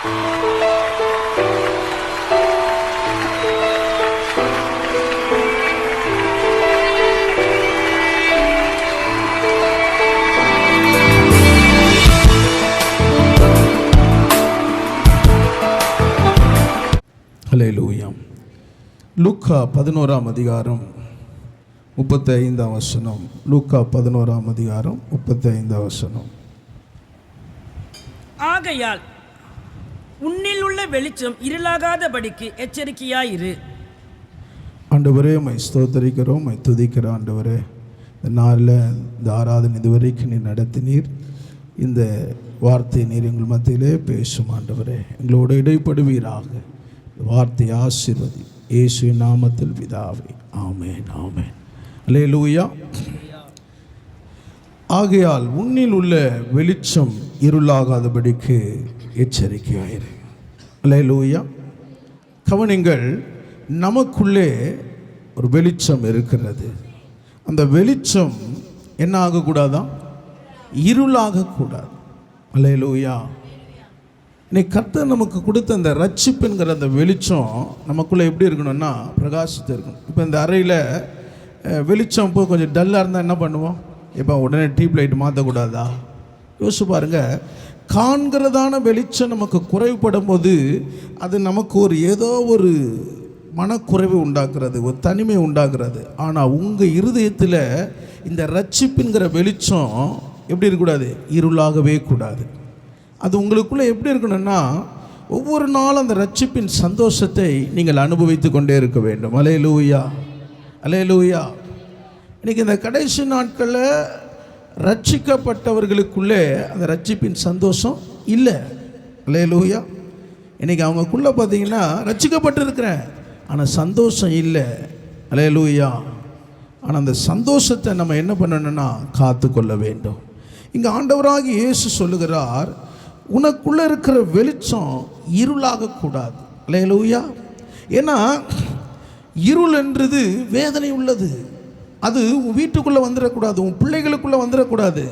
ஹல்லேலூயா. லூக்கா 11ஆம் அதிகாரம் 35ஆம் வசனம். லூக்கா 11ஆம் அதிகாரம் 35ஆம் வசனம். ஆகையால் உன்னில் உள்ள வெளிச்சம் இருளாகாதபடிக்கு எச்சரிக்கையாயிரு. ஆண்டவரே, மை ஸ்தோத்தரிக்கிறோம், மை துதிக்கிற ஆண்டவரே. இந்த நாளில் இந்த ஆராதனை இதுவரைக்கும் நீர் நடத்தினீர். இந்த வார்த்தை நீர் எங்கள் மத்தியிலே பேசும் ஆண்டவரே. எங்களோடு இடைப்படுவீராக. வார்த்தை ஆசீர்வதி இயேசுவின் நாமத்தில் பிதாவே, ஆமென், ஆமென். அல்லேலூயா. ஆகையால் உன்னில் உள்ள வெளிச்சம் இருளாகாதபடிக்கு எச்சரிக்கையாயிரு. அல்லேலூயா. கவனிங்கள், நமக்குள்ளே ஒரு வெளிச்சம் இருக்கிறது. அந்த வெளிச்சம் என்ன ஆகக்கூடாதான்? இருளாகக்கூடாது. அல்லேலூயா. இன்னைக்கு கர்த்தர் நமக்கு கொடுத்த அந்த ரட்சிப்புங்கிற அந்த வெளிச்சம் நமக்குள்ளே எப்படி இருக்கணும்னா பிரகாசித்து இருக்கணும். இப்போ இந்த அறையில் வெளிச்சம் இப்போ கொஞ்சம் டல்லாக இருந்தால் என்ன பண்ணுவோம்? இப்போ உடனே டியூப் லைட் மாற்றக்கூடாதா? யோசிச்சு பாருங்கள். காண்கிறதான வெளிச்சம் நமக்கு குறைவுபடும் போது அது நமக்கு ஏதோ ஒரு மனக்குறைவு உண்டாக்குறது, ஒரு தனிமை உண்டாக்குறது. ஆனால் உங்கள் இருதயத்தில் இந்த ரட்சிப்புங்கிற வெளிச்சம் எப்படி இருக்கக்கூடாது? இருளாகவே கூடாது. அது உங்களுக்குள்ளே எப்படி இருக்கணும்னா ஒவ்வொரு நாளும் அந்த ரட்சிப்பின் சந்தோஷத்தை நீங்கள் அனுபவித்து கொண்டே இருக்க வேண்டும். அல்லேலூயா, அல்லேலூயா. இன்றைக்கி இந்த கடைசி நாட்களில் ரட்சிக்கப்பட்டவர்களுக்குள்ளே அந்த ரட்சிப்பின் சந்தோஷம் இல்லை. அல்லேலூயா. இன்றைக்கி அவங்களுக்குள்ளே பார்த்தீங்கன்னா ரட்சிக்கப்பட்டிருக்கிறேன், ஆனால் சந்தோஷம் இல்லை. அல்லேலூயா. ஆனால் அந்த சந்தோஷத்தை நம்ம என்ன பண்ணணும்னா காத்து கொள்ள வேண்டும். இங்கே ஆண்டவராகி இயேசு சொல்லுகிறார், உனக்குள்ளே இருக்கிற வெளிச்சம் இருளாகக்கூடாது. அல்லேலூயா. ஏன்னா இருள் என்றது வேதனை உள்ளது. அது உன் வீட்டுக்குள்ளே வந்துடக்கூடாது, உன் பிள்ளைகளுக்குள்ளே வந்துடக்கூடாது.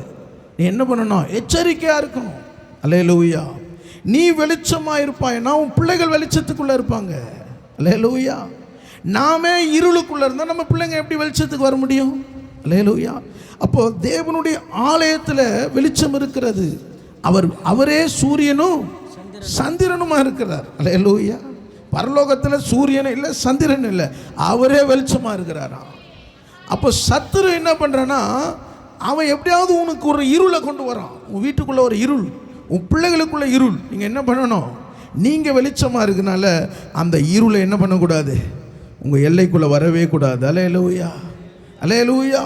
நீ என்ன பண்ணணும்? எச்சரிக்கையாக இருக்கணும். அல்லேலூயா. நீ வெளிச்சமாக இருப்பாய்னா உன் பிள்ளைகள் வெளிச்சத்துக்குள்ளே இருப்பாங்க. அல்லேலூயா. நாமே இருளுக்குள்ளே இருந்தால் நம்ம பிள்ளைங்க எப்படி வெளிச்சத்துக்கு வர முடியும்? அல்லேலூயா. அப்போது தேவனுடைய ஆலயத்தில் வெளிச்சம் இருக்கிறது. அவரே சூரியனும் சந்திரனுமா இருக்கிறார். அல்லேலூயா. பரலோகத்தில் சூரியனும் இல்லை, சந்திரன் இல்லை, அவரே வெளிச்சமாக இருக்கிறாராம். அப்போ சத்துரு என்ன பண்ணுறான்னா அவன் எப்படியாவது உனக்கு ஒரு இருளை கொண்டு வரான். உன் வீட்டுக்குள்ளே ஒரு இருள், உன் பிள்ளைகளுக்குள்ள இருள். நீங்கள் என்ன பண்ணணும்? நீங்கள் வெளிச்சமாக இருக்கனால அந்த இருளை என்ன பண்ணக்கூடாது? உங்கள் எல்லைக்குள்ளே வரவே கூடாது. அல்லேலூயா, அல்லேலூயா.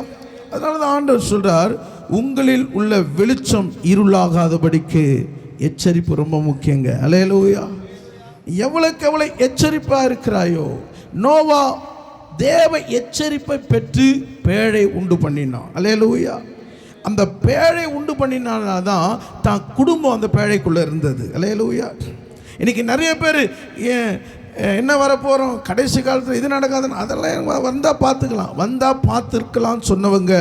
அதனால தான் ஆண்டவர் சொல்கிறார், உங்களில் உள்ள வெளிச்சம் இருளாகாதபடிக்கு எச்சரிப்பு ரொம்ப முக்கியங்க. அல்லேலூயா. எவ்வளவுக்கு எவ்வளவு எச்சரிப்பாக இருக்கிறாயோ. நோவா தேவ எச்சரிப்பை பெற்று பேழை உண்டு பண்ணினான். அல்லேலூயா. அந்த பேழை உண்டு பண்ணினால்தான் தான் குடும்பம் அந்த பேழைக்குள்ளே இருந்தது. அல்லேலூயா. இன்னைக்கு நிறைய பேர் என்ன வரப்போகிறோம், கடைசி காலத்தில் இது நடக்காதுன்னு அதெல்லாம் வந்தால் பார்த்துக்கலாம், வந்தால் பார்த்துருக்கலாம்னு சொன்னவங்க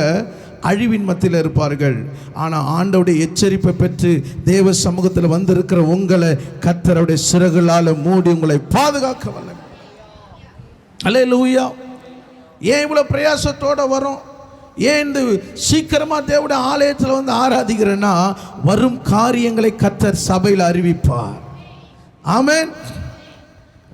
அழிவின் மத்தியில் இருப்பார்கள். ஆனால் ஆண்டவருடைய எச்சரிப்பை பெற்று தேவ சமூகத்தில் வந்திருக்கிற உங்களை கர்த்தருடைய சிறகுகளால் மூடி உங்களை பாதுகாக்க வல்ல. அல்லேலூயா. ஏன் இவ்வளோ பிரயாசத்தோடு வரும்? ஏன் இந்த சீக்கிரமாக தேவனுடைய ஆலயத்தில் வந்து ஆராதிக்கிறேன்னா வரும் காரியங்களை கர்த்தர் சபையில் அறிவிப்பார். ஆமென்.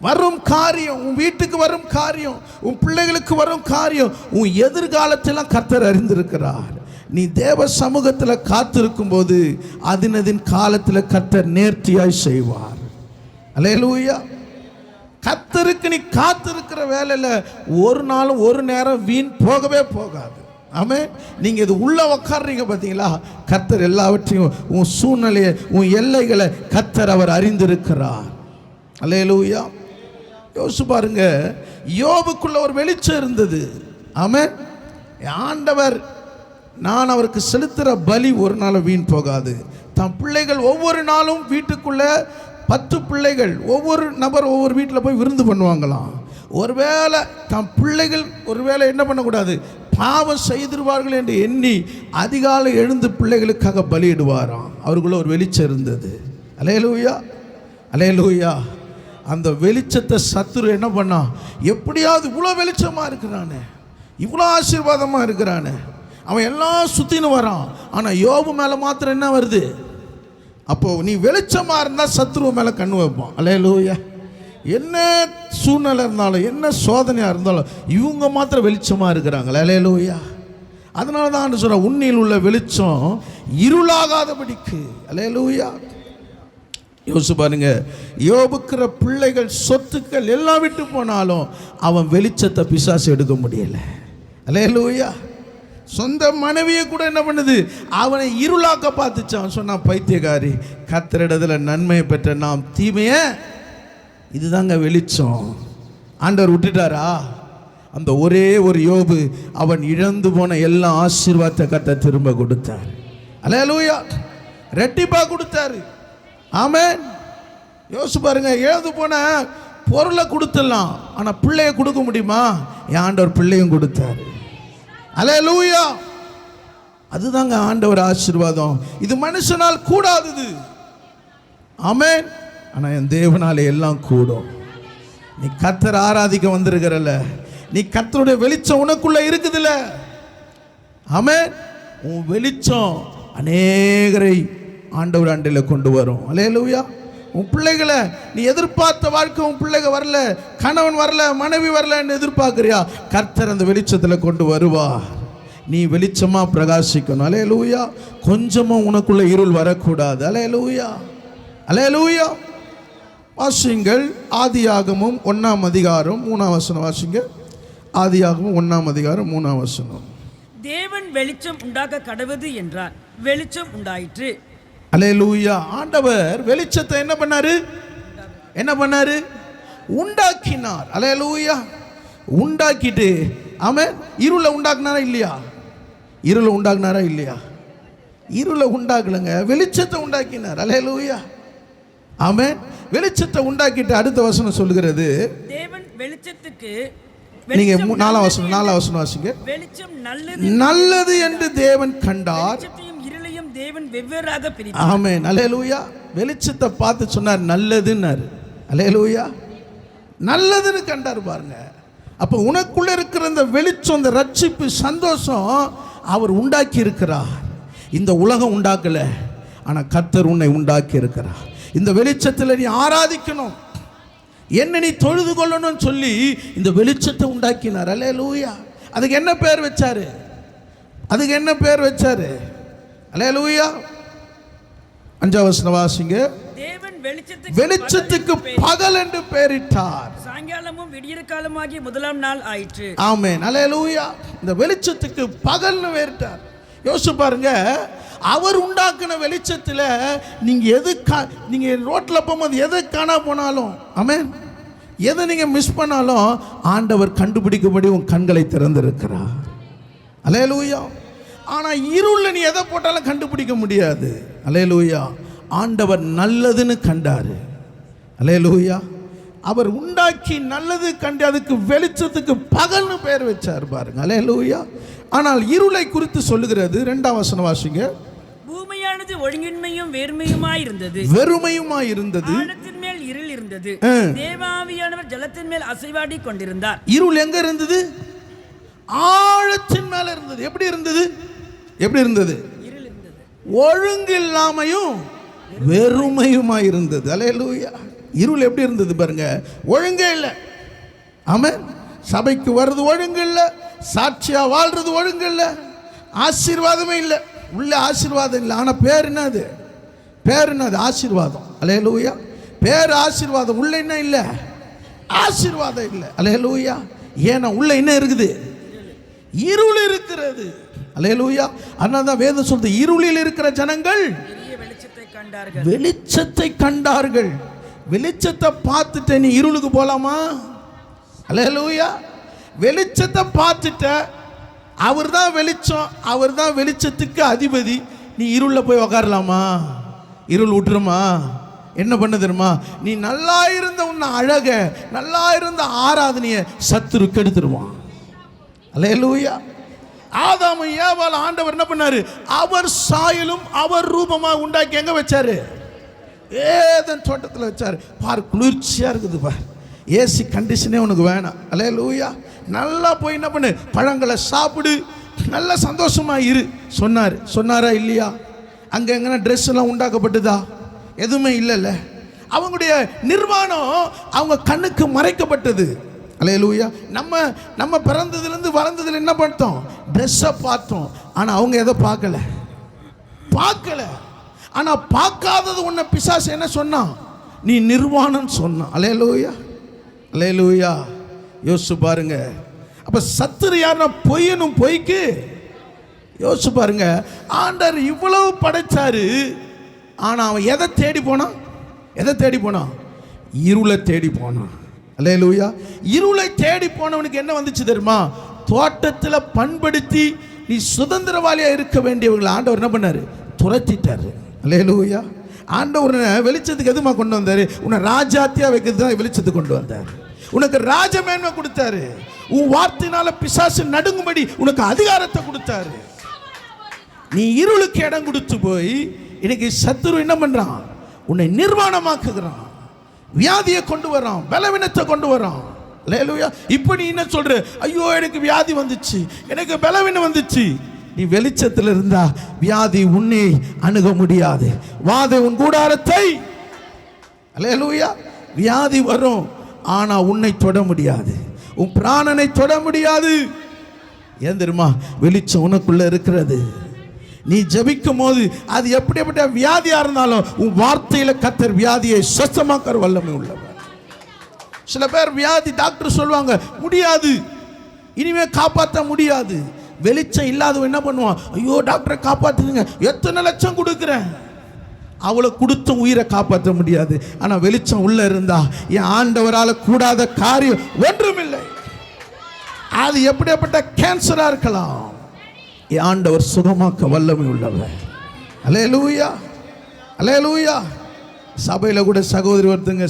வரும் காரியம், உன் வீட்டுக்கு வரும் காரியம், உன் பிள்ளைகளுக்கு வரும் காரியம், உன் எதிர்காலத்திலாம் கர்த்தர் அறிந்திருக்கிறார். நீ தேவ சமூகத்தில் காத்திருக்கும் போது அதினதின் காலத்தில் கர்த்தர் நேர்த்தியாய் செய்வார். அல்லேலூயா. கர்த்தருக்கு நீ காத்திருக்கிற வேலையில் ஒரு நாளும் ஒரு நேரம் வீண் போகவே போகாது. ஆமென். நீங்கள் இது உள்ளே உட்கார்றீங்க பார்த்தீங்களா, கர்த்தர் எல்லாவற்றையும் உன் சூழ்நிலையை, உன் எல்லைகளை கர்த்தர் அவர் அறிந்திருக்கிறார். அல்லேலூயா. யோசிச்சு பாருங்க, யோபுக்குள்ள ஒரு வெளிச்சம் இருந்தது. ஆமென். ஆண்டவர், நான் அவருக்கு செலுத்துகிற பலி ஒரு நாள் வீண் போகாது. தன் பிள்ளைகள் ஒவ்வொரு நாளும் வீட்டுக்குள்ள 10 பிள்ளைகள், ஒவ்வொரு நபர் ஒவ்வொரு வீட்டில் போய் விருந்து பண்ணுவாங்களாம். ஒருவேளை தன் பிள்ளைகள் ஒருவேளை என்ன பண்ணக்கூடாது, பாவம் செய்திருவார்கள் என்று எண்ணி அதிகாலை எழுந்து பிள்ளைகளுக்காக பலியிடுவாராம். அவருக்குள்ள ஒரு வெளிச்சம் இருந்தது. அல்லேலூயா. அல்லேலூயா. அந்த வெளிச்சத்தை சத்துரு என்ன பண்ணா, எப்படியாவது இவ்வளோ வெளிச்சமாக இருக்கிறானே, இவ்வளோ ஆசீர்வாதமாக இருக்கிறானே, அவன் எல்லாம் சுற்றின்னு வரான். ஆனால் யோபு மேலே மாத்திரம் என்ன வருது? அப்போது நீ வெளிச்சமாக இருந்தால் சத்துருவ மேலே கண்ணு வைப்பான். அல்லேலூயா. என்ன சூழ்நிலை இருந்தாலும், என்ன சோதனையாக இருந்தாலும், இவங்க மாத்திரம் வெளிச்சமாக இருக்கிறாங்களே. அல்லேலூயா. அதனால தான் சொல்ற, உன்னில் உள்ள வெளிச்சம் இருளாகாதபடிக்கு. அல்லேலூயா. யோசிச்சு பாருங்க, யோபுக்கிற பிள்ளைகள் சொத்துக்கள் எல்லாம் விட்டு போனாலும் அவன் வெளிச்சத்தை பிசாசு எடுக்க முடியல. அல்லேலூயா. சொந்த மனைவியை கூட என்ன பண்ணுது, அவனை இருளாக்க பார்த்துச்சான். சொன்னான், பைத்தியக்காரி, கர்த்தரிடத்துல நன்மையை பெற்ற நாம் தீமையை, இதுதாங்க வெளிச்சம். ஆண்டவர் விட்டுட்டாரா? அந்த ஒரே ஒரு யோபு, அவன் இழந்து போன எல்லா ஆசீர்வாதத்தை கர்த்தர் திரும்ப கொடுத்தார். அல்லேலூயா. ரெட்டிப்பா கொடுத்தாரு. ஆமென். யோசிச்சு பாருங்க, இழந்து போன பொருளை கொடுத்துடலாம், ஆனால் பிள்ளைய கொடுக்க முடியுமா? என் ஆண்டவர் பிள்ளையும் கொடுத்தாரு. அல்லேலூயா. அதுதாங்க ஆண்டவர் ஆசீர்வாதம். இது மனுஷனால் கூடாதது. ஆமென். ஆனால் என் தேவனாலே எல்லாம் கூடும். நீ கர்த்தரை ஆராதிக்க வந்திருக்கிறல்ல, நீ கர்த்தருடைய வெளிச்சம் உனக்குள்ள இருக்குதுல்ல. ஆமென். உன் வெளிச்சம் அநேகரை ஆண்டவர் ஆண்டில் கொண்டு வரும். அல்லேலூயா. உன் பிள்ளைகளை நீ எதிர்பார்த்த வாழ்க்கை, உன் பிள்ளைங்க வரல, கணவன் வரல, மனைவி வரலன்னு எதிர்பார்க்குறியா? கர்த்தர் அந்த வெளிச்சத்தில் கொண்டு வருவா. நீ வெளிச்சமாக பிரகாசிக்கணும். அல்லேலூயா. கொஞ்சமும் உனக்குள்ள இருள் வரக்கூடாது. அல்லேலூயா. அல்லேலூயா. வாசிங்கள் ஆதியாகமம் 1ஆம் அதிகாரம் 3ஆம் வசனம். வாசிங்க ஆதியாகமம் 1ஆம் அதிகாரம் 3ஆம் வசனம். தேவன் வெளிச்சம் உண்டாக்க கடவுது என்றார், வெளிச்சம் உண்டாயிற்று. அல்லேலூயா. ஆண்டவர் வெளிச்சத்தை என்ன பண்ணாரு? என்ன பண்ணாரு? உண்டாக்கினார். அல்லேலூயா. உண்டாக்கிட்டு ஆமென். இருளை உண்டாக்குனாரா இல்லையா? இருளை உண்டாக்குனாரா இல்லையா? இருளை உண்டாக்கலங்க, வெளிச்சத்தை உண்டாக்கினார். அல்லேலூயா. ஆமென். வெளிச்சத்தை உண்டாக்கிட்டு அடுத்த வசனம் சொல்லுகிறது, தேவன் வெளிச்சத்துக்கு, நீங்க 4ஆம் வசனம் வாசிங்க. வெளிச்சம் நல்லது நல்லது என்று தேவன் கண்டார். வெளிச்சத்தையும் இருளையும் தேவன் வெவ்வேறாக பிரித்தார். ஆமென். அல்லேலூயா. வெளிச்சத்தை பார்த்து சொன்னார் நல்லதுன்னாரு. அல்லேலூயா. நல்லதுன்னு கண்டார் பாருங்க. அப்போ உனக்குள்ள இருக்கிற இந்த வெளிச்சம், இந்த ரட்சிப்பு, சந்தோஷம் அவர் உண்டாக்கி இருக்கிறார். இந்த உலகம் உண்டாக்கல, ஆனால் கர்த்தர் உன்னை உண்டாக்கி இருக்கிறார். இந்த வெளிச்சத்தில் நீ ஆராதிக்கணும், என்ன நீ தொழுது கொள்ளணும்னு சொல்லி இந்த வெளிச்சத்தை உண்டாக்கினார். அல்லேலூயா. அதுக்கு என்ன பேர் வச்சாரு? அதுக்கு என்ன பேர் வச்சாரு? அல்லேலூயா. 5ஆம் வசனம் வாசிங்க. தேவன் வெளிச்சத்துக்கு பகல் என்று பெயரிட்டார். சாயங்காலமும் விடியற்காலமாகிய முதலாம் நாள் ஆயிற்று. ஆமென். அல்லேலூயா. இந்த வெளிச்சத்துக்கு பகல்னு பெயரிட்டார். யோசிச்சு பாருங்க, அவர் உண்டாக்குன வெளிச்சத்தில் நீங்கள் ரோட்டில் போகும்போது எதை காணா போனாலும், ஆமென், எதை நீங்கள் மிஸ் பண்ணாலும் ஆண்டவர் கண்டுபிடிக்கும்படி உன் கண்களை திறந்திருக்கிறார். அல்லேலூயா. ஆனால் இருளில் நீ எதை போட்டாலும் கண்டுபிடிக்க முடியாது. அல்லேலூயா. ஆண்டவர் நல்லதுன்னு கண்டாரு. அல்லேலூயா. அவர் உண்டாக்கி நல்லது கண்டு அதுக்கு வெளிச்சத்துக்கு பகல்னு பெயர் வச்சார் பாருங்க. அல்லேலூயா. ஆனால் இருளை குறித்து சொல்லுகிறது 2ஆம் வசனம் வாசிங்க. பூமியானது ஒழுங்கின்மையும் வெறுமையுமாய் இருந்தது. வெறுமையுமாய் இருந்தது. ஆழத்தின் மேல் இருள் இருந்தது. தேவாவியானவர் ஜலத்தின் மேல் அசைவாடி கொண்டிருந்தார். இருள் எங்க இருந்தது? ஆழத்தின் மேல இருந்தது. எப்படி இருந்தது? எப்படி இருந்தது? இருள் இருந்தது. ஒழுங்கு இல்லாமையும் வெறுமையுமாய் இருந்தது. அல்லேலூயா. இருள் எப்படி இருந்தது பாருங்க. ஒழுங்கே இல்லை. ஆமென். சபைக்கு வர்றது ஒழுங்கு இல்லை, சாட்சியா வாழ்றது ஒழுங்கு இல்லை, ஆசீர்வாதமே இல்லை. உள்ள ஆசீர்வாதம் இல்லை, ஆனால் பேர் என்னது? பேர் என்னது? ஆசீர்வாதம். அல்லேலூயா. பேர் ஆசீர்வாதம், உள்ள என்ன இல்லை? ஆசீர்வாதம் இல்லை. அல்லேலூயா. ஏன்னா உள்ள என்ன இருக்குது? இருள் இருக்கிறது. அல்லேலூயா. அதனால தான் வேதம் சொல்லுது, இருளில் இருக்கிற ஜனங்கள் வெளிச்சத்தை கண்டார்கள். வெளிச்சத்தை பார்த்துட்டு நீ இருளுக்கு போலாமா? அல்லேலூயா. வெளிச்சத்தை பார்த்துட்ட, அவர் தான் வெளிச்சம், அவர் தான் வெளிச்சத்துக்கு அதிபதி. நீ இருளில் போய் உக்காரலாமா? இருள் விட்டுருமா? என்ன பண்ண தெரியுமா? நீ நல்லா இருந்த உன்னை அழக, நல்லா இருந்த ஆராதனையை சத்துரு கெடுத்துருவான். அல்லேலூயா. ஆதாம ஏவாள் ஆண்டவர் என்ன பண்ணாரு? அவர் சாயலும் அவர் ரூபமாக உண்டாக்கி எங்க வச்சாரு? ஏதன் தோட்டத்தில் வச்சார். பார், குளிர்ச்சியாக இருக்குது பார், ஏசி கண்டிஷனே உனக்கு வேணாம். அல்லேலூயா. நல்லா போய் என்ன பண்ணு, பழங்களை சாப்பிடு, நல்ல சந்தோஷமாக இரு சொன்னாரா இல்லையா? அங்கே எங்கன்னா ட்ரெஸ் எல்லாம் உண்டாக்கப்பட்டுதா? எதுவுமே இல்லைல்ல. அவங்களுடைய நிர்வாணம் அவங்க கண்ணுக்கு மறைக்கப்பட்டது. அல்லேலூயா. நம்ம பிறந்ததுலேருந்து வளர்ந்ததுல என்ன பார்த்தோம்? ட்ரெஸ்ஸை பார்த்தோம். ஆனால் அவங்க எதை பார்க்கல. ஆனால் பார்க்காதது ஒன்று பிசாசு என்ன சொன்னான்? நீ நிர்வாணம் சொன்னான். அல்லேலூயா. யோசிச்சு பாருங்க. அப்போ சத்துரு யாருன்னா பொய்யனும் பொய்க்கு. யோசிச்சு பாருங்க. ஆண்டவர் இவ்வளவு படைச்சாரு, ஆனால் அவன் எதை தேடி போனான்? இருளை தேடி போனான். அல்லேலூயா. இருளை தேடி போனவனுக்கு என்ன வந்துச்சு தெரியுமா? தோட்டத்தில் பண்படுத்தி நீ சுதந்திரவாளியா இருக்க வேண்டியவங்களை ஆண்டவர் என்ன பண்ணாரு? துரத்திட்டாரு. அல்லேலூயா. ஆண்டவர் வெளிச்சத்துக்கு எதுமா கொண்டு வந்தாரு? உன்னை ராஜாத்தியா வைக்கிறது தான் வெளிச்சத்துக்கு கொண்டு வந்தார். உனக்கு ராஜமேன்மை கொடுத்தாரு. உன் வார்த்தையினால பிசாசு நடுங்கும்படி உனக்கு அதிகாரத்தை கொடுத்தாரு. நீ இருளுக்கு இடம் கொடுத்து போய் இன்னைக்கு சத்துரு என்ன பண்றான்? உன்னை நிர்வாணமாக்குகிறான், வியாதியை கொண்டு வரான், பலவீனத்தை கொண்டு வரான். அல்லேலூயா. இப்போ நீ என்ன சொல்ற? ஐயோ எனக்கு வியாதி வந்துச்சு, எனக்கு பலவீனம் வந்துச்சு. நீ வெளிச்சத்தில் இருந்தா வியாதி உன்னை அணுக முடியாது. வாதை உன் கூடாரத்தை. அல்லேலூயா. வியாதி வரும், ஆனா உன்னை தொட முடியாது, உன் பிராணனை தொட முடியாது. ஏன் தெரியுமா? வெளிச்சம் உனக்குள்ள இருக்கிறது. நீ ஜெபிக்கும் போது அது எப்படிப்பட்ட வியாதியா இருந்தாலும் உன் வார்த்தையில கர்த்தர் வியாதியை சுத்தமாக்குற வல்லமை உள்ளவர். சில பேர் வியாதி டாக்டர் சொல்லுவாங்க முடியாது, இனிமே காப்பாற்ற முடியாது. வெளிச்சம் இல்லாதவன் என்ன பண்ணுவான்? ஐயோ டாக்டரை காப்பாற்றுங்க, எத்தனை லட்சம் கொடுக்குறேன். அவளை கொடுத்தும் உயிரை காப்பாற்ற முடியாது. ஆனால் வெளிச்சம் உள்ள இருந்தா என் ஆண்டவரால் கூடாத காரியம் ஒன்றுமில்லை. அது எப்படிப்பட்ட கேன்சரா இருக்கலாம், என் ஆண்டவர் சுகமாக்க வல்லமை உள்ளவர். அல்லேலூயா. அல்லேலூயா. சபையில் கூட சகோதரி ஒருத்தங்க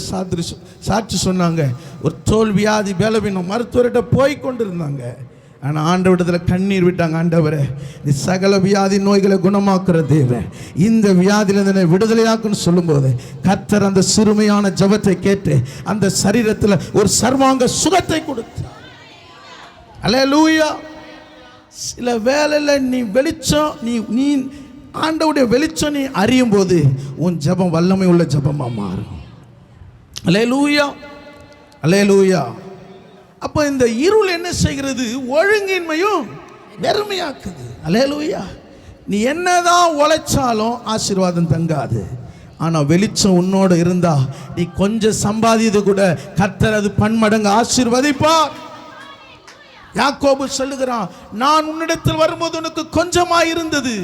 சாட்சி சொன்னாங்க. ஒரு தோல் வியாதி பலவீனம் மருத்துவர்கிட்ட போய் கொண்டிருந்தாங்க. ஆனால் ஆண்டவரிடத்தில் கண்ணீர் விட்டாங்க. ஆண்டவரே, நீ சகல வியாதி நோய்களை குணமாக்குற தேவன், இந்த வியாதியிலிருந்து விடுதலையாக்குன்னு சொல்லும்போது கர்த்தர் அந்த சிறுமையான ஜெபத்தை கேட்டு அந்த சரீரத்தில் ஒரு சர்வாங்க சுகத்தை கொடுத்தார். அல்லேலூயா. சில வேளையில் நீ வெளிச்சம், நீ ஆண்டவருடைய வெளிச்சம் நீ அறியும் போது உன் ஜெபம் வல்லமை உள்ள ஜெபமா மாறும். அல்லேலூயா. அல்லேலூயா. அப்போ இந்த இருள் என்ன செய்கிறது? ஒழுங்கின்மையும் வெறுமையாக்குது. அல்லேலூயா. நீ என்னதான் உழைச்சாலும் ஆசீர்வாதம் தங்காது. ஆனால் வெளிச்சம் உன்னோடு இருந்தா நீ கொஞ்சம் சம்பாதியது கூட கர்த்தர் அது பன்மடங்கு ஆசீர்வதிப்பார். யாக்கோபு சொல்லுகிறான், நான் உன்னிடத்தில் வரும்போது உனக்கு கொஞ்சமாய் இருந்தது,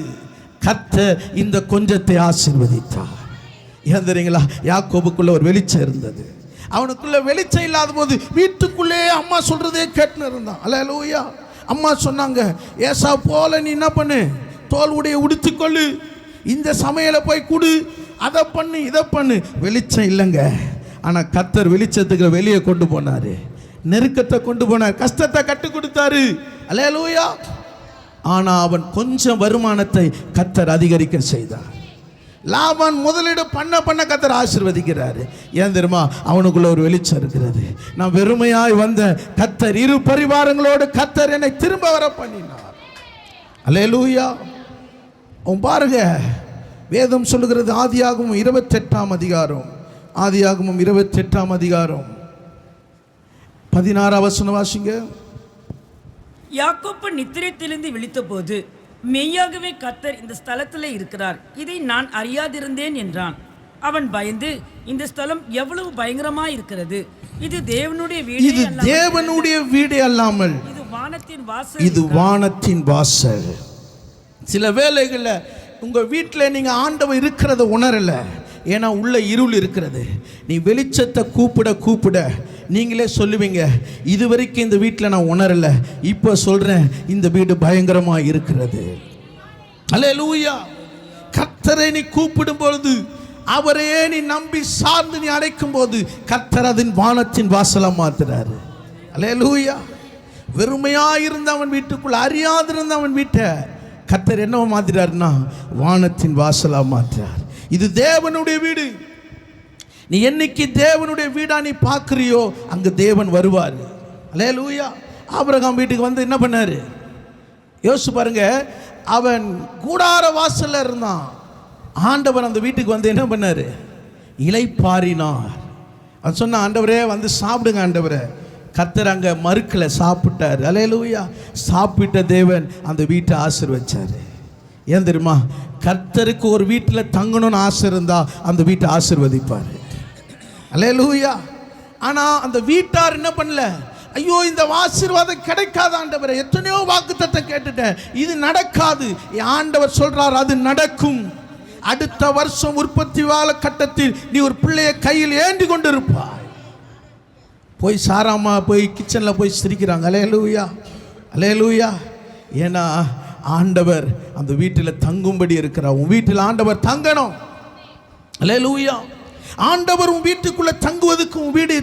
கர்த்தர் இந்த கொஞ்சத்தை ஆசீர்வதித்தார். ஏன் தெரியுங்களா? யாக்கோபுக்குள்ள ஒரு வெளிச்சம் இருந்தது. அவனுக்குள்ள வெளிச்சம் இல்லாத போது வீட்டுக்குள்ளே அம்மா சொல்றதே கேட்டுன்னு இருந்தான். அல்லேலூயா. அம்மா சொன்னாங்க, ஏசா போல நீ என்ன பண்ணு, தோல் உடைய உடுத்திக்கொள்ளு, இந்த சமையலை போய் குடு, அதை பண்ணு, இதை பண்ணு. வெளிச்சம் இல்லைங்க. ஆனால் கர்த்தர் வெளிச்சத்துக்கு வெளியே கொண்டு போனாரு, நெருக்கத்தை கொண்டு போனார், கஷ்டத்தை கற்றுக் கொடுத்தாரு. அல்லேலூயா. ஆனால் அவன் கொஞ்சம் வருமானத்தை கர்த்தர் அதிகரிக்க செய்தார். லாபான் முதலீடு பண்ண கர்த்தர் ஆசீர்வதிக்கிறாரு. ஏன் தெரியுமா? அவனுக்குள்ள ஒரு வெளிச்சம் இருக்கிறது. நான் வெறுமையாய் வந்த கர்த்தர் இரு பரிவாரங்களோடு கர்த்தர் என்னை திரும்ப வர பண்ணினார். அல்லேலூயா. அவன் பாருங்க, வேதம் சொல்லுகிறது ஆதியாகமம் 28ஆம் அதிகாரம், ஆதியாகமம் 28ஆம் அதிகாரம் 16ஆம் வசனம் வாசிங்க. யாக்கோப்பு நித்திரை தெளிந்து விழித்த போது மெய்யாகவே கர்த்தர் இந்த ஸ்தலத்தில் இருக்கிறார், இதை நான் அறியாதிருந்தேன் என்றான். அவன் பயந்து, இந்த ஸ்தலம் எவ்வளவு பயங்கரமாய் இருக்கிறது, இது தேவனுடைய வீடு, இது தேவனுடைய வீடு அல்லாமல் இது வானத்தின் வாசல், இது வானத்தின் வாசல். சில வேளைகளில் உங்க வீட்டில் நீங்க ஆண்டவர் இருக்கிறத உணரல, ஏன்னா உள்ள இருள் இருக்கிறது. நீ வெளிச்சத்தை கூப்பிட நீங்களே சொல்லுவீங்க, இதுவரைக்கும் இந்த வீட்டில் நான் உணரல, இப்போ சொல்றேன் இந்த வீடு பயங்கரமாக இருக்கிறது. அல்லேலூயா. கர்த்தரை நீ கூப்பிடும் பொழுது, அவரையே நீ நம்பி சார்ந்து நீ அடைக்கும் போது கர்த்தர் அதன் வானத்தின் வாசலா மாத்துறாரு. அல்லேலூயா. வெறுமையாயிருந்த அவன் வீட்டுக்குள்ள, அறியாதிருந்த அவன் வீட்டை கர்த்தர் என்னவா மாத்திட்டாருன்னா வானத்தின் வாசலா மாற்றார். இது தேவனுடைய வீடு. நீ என்னைக்கு தேவனுடைய வீடா நீ பார்க்குறியோ அங்கே தேவன் வருவார். அல்லேலூயா. ஆபிரகாம் வீட்டுக்கு வந்து என்ன பண்ணாரு? யோசிச்சு பாருங்க. அவன் கூடார வாசல்ல இருந்தான். ஆண்டவர் அந்த வீட்டுக்கு வந்து என்ன பண்ணாரு? இளைப்பாறினார். அது சொன்ன, ஆண்டவரே வந்து சாப்பிடுங்க ஆண்டவரே. கர்த்தர் அங்கே மறுக்கல, சாப்பிட்டார். அல்லேலூயா. சாப்பிட்ட தேவன் அந்த வீட்டை ஆசீர்வதிச்சாரு. ஏன் தெரியுமா? கர்த்தருக்கு ஒரு வீட்டில் தங்கணும்னு ஆசை இருந்தா அந்த வீட்டை ஆசீர்வதிப்பார். அல்லேலூயா. ஆனால் அந்த வீட்டார் என்ன பண்ணல? ஐயோ இந்த ஆசீர்வாதம் கிடைக்காத ஆண்டவரே, எத்தனையோ வாக்குத்தத்தம் கேட்டுட்டேன், இது நடக்காது. ஆண்டவர் சொல்றார், அது நடக்கும். அடுத்த வருஷம் உற்பத்தி வாழ கட்டத்தில் நீ ஒரு பிள்ளைய கையில் ஏந்தி கொண்டு இருப்பாய். போய் சாராமா போய் கிச்சனில் போய் சிரிக்கிறாங்க. அல்லேலூயா, அல்லேலூயா. ஏன்னா ஆண்டவர் அந்த வீட்டில் தங்கும்படி இருக்கிறார். உன் வீட்டில் ஆண்டவர் தங்கணும். அல்லேலூயா. ஆண்டவர் உன் வீட்டுக்குள்ளே தங்குவதற்கு, உன் வீடு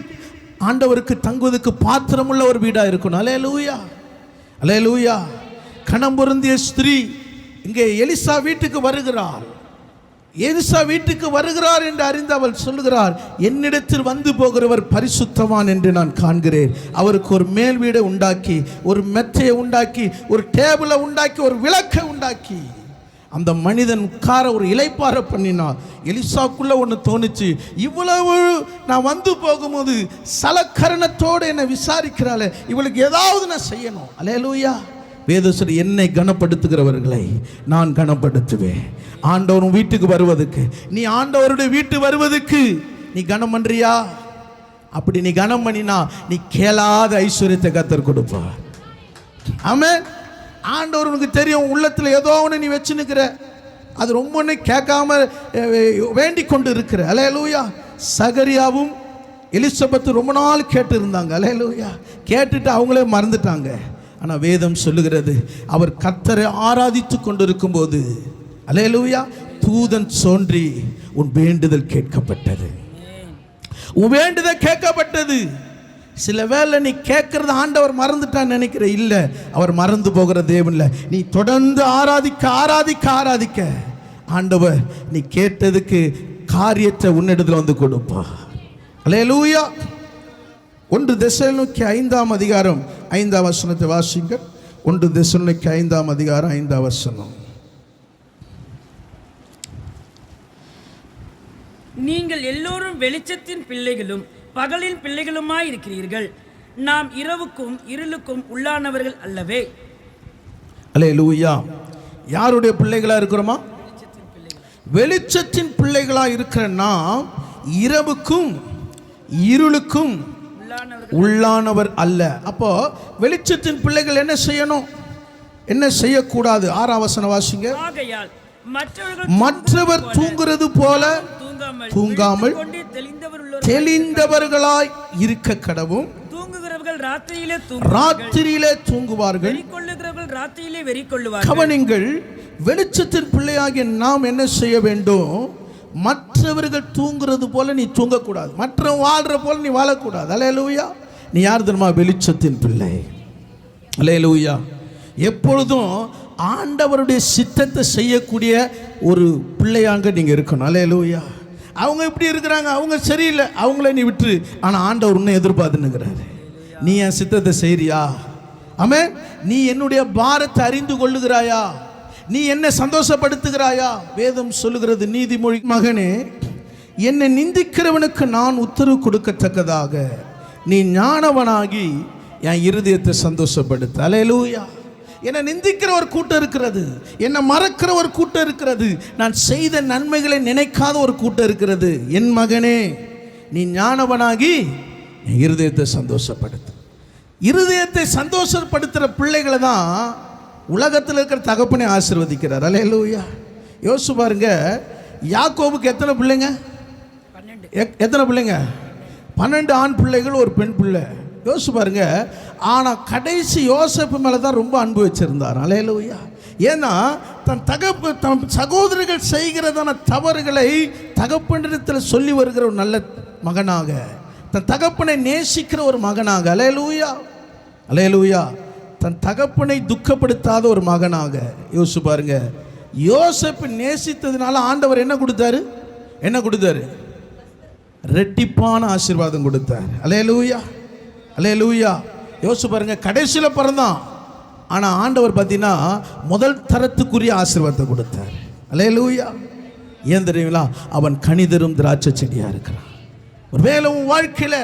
ஆண்டவருக்கு தங்குவதற்கு பாத்திரமுள்ள ஒரு வீடாக இருக்கணும். அல்லேலூயா, அல்லேலூயா. கணம் பொருந்திய ஸ்திரீ இங்கே எலிசா வீட்டுக்கு வருகிறார். எலிசா வீட்டுக்கு வருகிறார் என்று அறிந்து அவள் சொல்லுகிறார், என்னிடத்தில் வந்து போகிறவர் பரிசுத்தவான் என்று நான் காண்கிறேன். அவருக்கு ஒரு மேல் வீடை உண்டாக்கி, ஒரு மெத்தையை உண்டாக்கி, ஒரு டேபிளை உண்டாக்கி, ஒரு விளக்கை உண்டாக்கி அந்த மனிதன் உட்கார ஒரு இளைப்பாற பண்ணினார். எலிசாக்குள்ள ஒன்று தோணுச்சு, இவ்வளவு நான் வந்து போகும்போது சலக்கரணத்தோடு என்னை விசாரிக்கிறாளே, இவளுக்கு ஏதாவது நான் செய்யணும். அல்லேலூயா. வேதசரி, என்னை கனப்படுத்துகிறவர்களை நான் கனப்படுத்துவேன். ஆண்டவர் வீட்டுக்கு வருவதுக்கு, நீ ஆண்டவருடைய வீட்டு வருவதுக்கு நீ கனம் பண்றியா? அப்படி நீ கனம் பண்ணினா நீ கேளாத ஐஸ்வர்யத்தை கர்த்தர் கொடுப்பார். ஆமென். ஆண்டவர் உனக்கு தெரியும், உள்ளத்தில் ஏதோ ஒன்று நீ வச்சு நிற்கிற, அது ரொம்ப கேட்காம வேண்டிக் கொண்டு இருக்கிற. அல்லேலூயா. சகரியாவும் எலிசபெத்து ரொம்ப நாள் கேட்டு இருந்தாங்க. அல்லேலூயா. கேட்டுட்டு அவங்களே மறந்துட்டாங்க. ஆனால் வேதம் சொல்லுகிறது, அவர் கர்த்தரை ஆராதித்து கொண்டிருக்கும் போது, அல்லேலூயா, தூதன் தோன்றி உன் வேண்டுதல் கேட்கப்பட்டது. உன் வேண்டுதல் கேட்கப்பட்டது. சில வேளை நீ கேட்கறது ஆண்டவர் மறந்துட்டான்னு நினைக்கிற. இல்லை, அவர் மறந்து போகிற தேவன் இல்லை. நீ தொடர்ந்து ஆராதிக்க ஆராதிக்க ஆராதிக்க ஆண்டவர் நீ கேட்டதுக்கு காரியத்தை உன்னிடத்தில் வந்து கொடுப்பா. அல்லேலூயா. 1 தெசலோனிக்கே 5ஆம் அதிகாரம் 5ஆம் வசனத்தை வாசிங்க. 1 தெசலோனிக்கே 5ஆம் அதிகாரம் 5ஆம் வசனம். நீங்கள் எல்லோரும் வெளிச்சத்தின் பிள்ளைகளும் பகலின் பிள்ளைகளுமாய் இருக்கிறீர்கள். நாம் இரவுக்கும் இருளுக்கும் உள்ளானவர்கள் அல்லவே. அல்லேலூயா. யாருடைய பிள்ளைகளா இருக்கிறோமா? வெளிச்சத்தின் பிள்ளைகளா இருக்கிற நாம் இரவுக்கும் இருளுக்கும் உள்ளானவர் அல்ல. அப்போ வெளிச்சத்தின் பிள்ளைகள் என்ன செய்யணும், என்ன செய்யக்கூடாது? 6ஆம் வசனம் வாசிங்க. ஆகையால் மற்றவர் தூங்குறது போல தூங்காமல் தெளிந்தவர்களாய் இருக்க கடவும். தூங்குகிறவர்கள் ராத்திரியிலே தூங்குவார்கள், ராத்திரியிலே வெறிக்கொள்ளுவார்கள். கவனிங்கள், வெளிச்சத்தின் பிள்ளையாகிய நாம் என்ன செய்ய வேண்டும்? மற்றவர்கள் தூங்குறது போல நீ தூங்கக்கூடாது, மற்றவன் வாழ்ற போல நீ வாழக்கூடாது. அல்லேலூயா. நீ யார் தெரியுமா? வெளிச்சத்தின் பிள்ளை. அல்லேலூயா. எப்பொழுதும் ஆண்டவருடைய சித்தத்தை செய்யக்கூடிய ஒரு பிள்ளையாக நீங்கள் இருக்கணும். அல்லேலூயா. அவங்க இப்படி இருக்கிறாங்க, அவங்க சரியில்லை, அவங்கள நீ விட்டுரு. ஆனால் ஆண்டவர் உன்னை எதிர்பார்த்துன்னுக்கிறாரு. நீ என் சித்தத்தை செய்றியா? ஆமென். நீ என்னுடைய பாரத்தை அறிந்து கொள்ளுகிறாயா? நீ என்ன சந்தோஷப்படுத்துகிறாயா? வேதம் சொல்லுகிறது, நீதிமொழி மகனே, என்னை நிந்திக்கிறவனுக்கு நான் உத்தரவு கொடுக்கத்தக்கதாக நீ ஞானவனாகி என் இருதயத்தை சந்தோஷப்படுத்த. அல்லேலூயா. என்னை நிந்திக்கிற ஒரு கூட்டம் இருக்கிறது, என்னை மறக்கிற ஒரு கூட்டம் இருக்கிறது, நான் செய்த நன்மைகளை நினைக்காத ஒரு கூட்டம் இருக்கிறது. என் மகனே, நீ ஞானவனாகி என் இருதயத்தை சந்தோஷப்படுத்து. இருதயத்தை சந்தோஷப்படுத்துகிற பிள்ளைகளை தான் உலகத்தில் இருக்கிற தகப்பனை ஆசீர்வதிக்கிறார். அல்லேலூயா. யோசிச்சு பாருங்க, யாக்கோபுக்கு எத்தனை பிள்ளைங்க? எத்தனை பிள்ளைங்க? 12 ஆண் பிள்ளைகள், ஒரு பெண் பிள்ளை. யோசிச்சு பாருங்க. ஆனால் கடைசி யோசேப்பு மேலே தான் ரொம்ப அன்பு வச்சிருந்தார். அல்லேலூயா. ஏன்னா தன் சகோதரர்கள் செய்கிறதான தவறுகளை தகப்பனிடத்தில் சொல்லி வருகிற ஒரு நல்ல மகனாக, தன் தகப்பனை நேசிக்கிற ஒரு மகனாக. அல்லேலூயா, அல்லேலூயா. தன் தகப்பனை துக்கப்படுத்தாத ஒரு மகனாக. யோசிச்சு பாருங்க. யோசேப்பு நேசித்ததுனால ஆண்டவர் என்ன கொடுத்தாரு? என்ன கொடுத்தாரு? ரெட்டிப்பான ஆசீர்வாதம் கொடுத்தார். அல்லேலூயா, அல்லேலூயா. யோசிச்சு பாருங்க, கடைசியில் பிறந்தான், ஆனால் ஆண்டவர் பார்த்தீங்கன்னா முதல் தரத்துக்குரிய ஆசீர்வாதத்தை கொடுத்தார். அல்லேலூயா. ஏன் தெரியுங்களா? அவன் கனிதரும் திராட்சை செடியாக இருக்கிறான். ஒருவேளை உன் வாழ்க்கையில்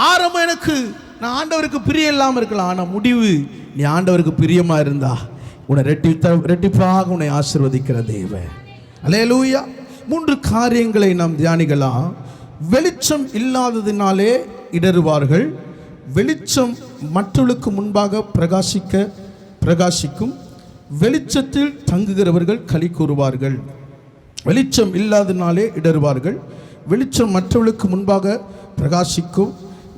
ஆரம்பம் எனக்கு நான் ஆண்டவருக்கு பிரியம் இல்லாமல் இருக்கலாம், ஆனால் முடிவு நீ ஆண்டவருக்கு பிரியமாக இருந்தா உன்னை ரெட்டிப்பாக உன்னை ஆசீர்வதிக்கிற தேவன். அல்லேலூயா. 3 காரியங்களை நாம் தியானிக்கலாம். வெளிச்சம் இல்லாததினாலே இடறுவார்கள், வெளிச்சம் மற்றவர்களுக்கு முன்பாக பிரகாசிக்கும், வெளிச்சத்தில் தங்குகிறவர்கள் களி கூறுவார்கள். வெளிச்சம் இல்லாததினாலே இடறுவார்கள், வெளிச்சம் மற்றவர்களுக்கு முன்பாக பிரகாசிக்கும்,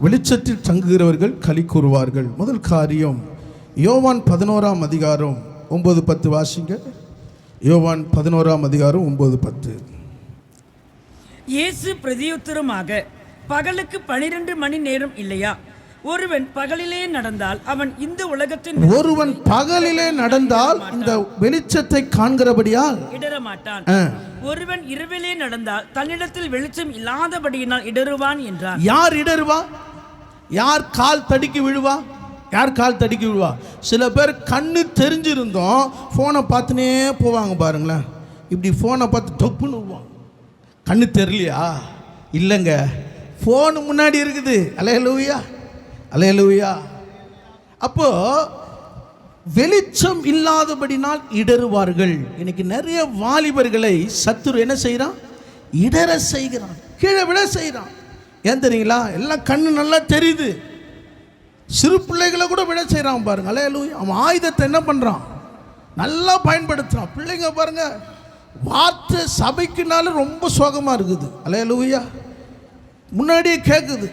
வெளிச்சத்தில் தங்குகிறவர்கள் களி கூறுவார்கள். முதல் காரியம் யோவான் 11ஆம் அதிகாரம் 9-10 வாசிங்க. யோவான் 11ஆம் அதிகாரம் 9-10. இயேசு பிரதியுத்தரமாக, பகலுக்கு 12 மணி நேரம் இல்லையா? ஒருவன் பகலிலே நடந்தால் அவன் இந்த வெளிச்சத்தை காண்கிறபடியால் இடரமாட்டான். ஒருவன் இரவிலே நடந்தால் தன்னிடத்தில் வெளிச்சம் இல்லாதபடியினால் இடறுவான் என்றார். யார் இடறுவா? யார் கால் தடுக்கி விழுவா? யார் கால் தடுக்கி விழுவா? சில பேர் கண்ணு தெரிஞ்சிருந்தோம் ஃபோனை பார்த்துனே போவாங்க பாருங்களேன். இப்படி ஃபோனை பார்த்து தொப்புன்னு விடுவாங்க. கண்ணு தெரியலையா? இல்லைங்க, ஃபோனு முன்னாடி இருக்குது. அல்லேலூயா, அல்லேலூயா. அப்போ வெளிச்சம் இல்லாதபடினால் இடறுவார்கள். இன்னைக்கு நிறைய வாலிபர்களை சத்துரு என்ன செய்கிறான்? இடற செய்கிறான், கீழே விட செய்கிறான். ஏன் தெரியுங்களா? எல்லாம் கண்ணு நல்லா தெரியுது. சிறு பிள்ளைகளை கூட விட செய்கிறான் பாருங்க. அல்லேலூயா. அவன் ஆயுதத்தை என்ன பண்ணுறான்? நல்லா பயன்படுத்துகிறான். பிள்ளைங்க பாருங்க, வார்த்தை சபைக்குனால ரொம்ப சோகமாக இருக்குது. அல்லேலூயா. முன்னாடியே கேட்குது,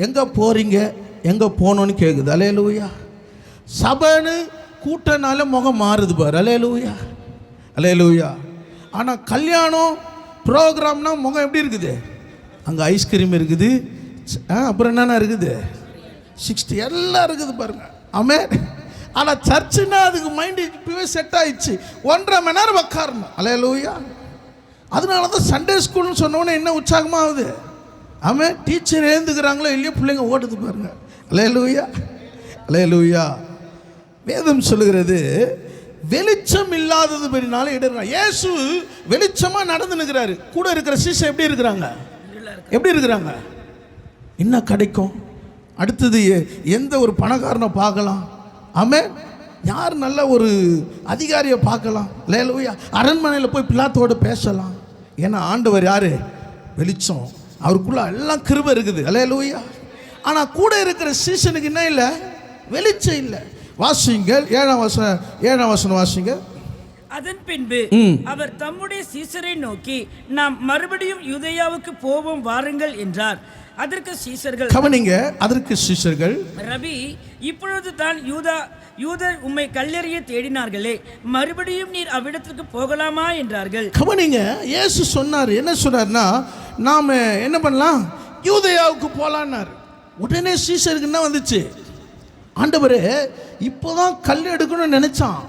எங்கே போகிறீங்க, எங்கே போகணுன்னு கேட்குது. அல்லேலூயா. சபைன்னு கூட்டனால முகம் மாறுது பாரு. அல்லேலூயா, அல்லேலூயா. ஆனால் கல்யாணம் ப்ரோக்ராம்னா முகம் எப்படி இருக்குது? அங்கே ஐஸ்கிரீம் இருக்குது, அப்புறம் என்னென்ன இருக்குது, 60 எல்லாம் இருக்குது பாருங்க. ஆமென். ஆனால் சர்ச்சுன்னா அதுக்கு மைண்டு இப்போவே செட் ஆயிடுச்சு. 1.5 மணி நேரம் உட்காரணும். அல்லேலூயா. அதனால தான் சண்டே ஸ்கூல்னு சொன்னோன்னே என்ன உற்சாகமாகுது. ஆமாம், டீச்சர் எழுந்துக்கிறாங்களோ இல்லையோ பிள்ளைங்க ஓடுது பாருங்க. அல்லேலூயா, அல்லேலூயா. வேதம் சொல்லுகிறது வெளிச்சம் இல்லாதது பெரினால இடர்றாங்க. இயேசு வெளிச்சமாக நடந்து நிற்கிறாரு. கூட இருக்கிற சீசை எப்படி இருக்கிறாங்க? எப்படி இருக்கிறாங்க? என்ன கிடைக்கும் அடுத்தது? எந்த ஒரு பணக்காரனை பார்க்கலாம்? ஆமென். யார் நல்ல ஒரு அதிகாரியை பார்க்கலாம்? அல்லேலூயா. அரண்மனையில் போய் பிலாத்தோடு பேசலாம். ஏன்னா ஆண்டவர் யாரு? வெளிச்சம். அவருக்குள்ள எல்லாம் கிருபை இருக்குது. அல்லேலூயா. ஆனால் கூட இருக்கிற சீசனுக்கு என்ன இல்லை? வெளிச்சம் இல்லை. வாசிங்கள் 7ஆம் வசனம் வாசிங்க. அதன் பின்பு அவர் தம்முடைய சீசரை நோக்கி, நாம் மறுபடியும் யூதேயாவுக்கு போவோம் வாருங்கள் என்றார். அதற்கு சீசர்கள், கவனிங்க, அதற்கு சீசர்கள், ரபி, இப்பொழுது தான் யூதர் உம்மை கல்லெறிய தேடினார்களே, மறுபடியும் நீர் அவ்விடத்திற்கு போகலாமா என்றார்கள். கவனிங்க, இயேசு சொன்னார். என்ன சொன்னார்னா, நாம் என்ன பண்ணலாம்? யூதேயாவுக்கு போகலான்னார். உடனே சீசருக்கு என்ன வந்துச்சு? ஆண்டவரே, இப்போதான் கல் எடுக்கணும்னு நினைச்சான்,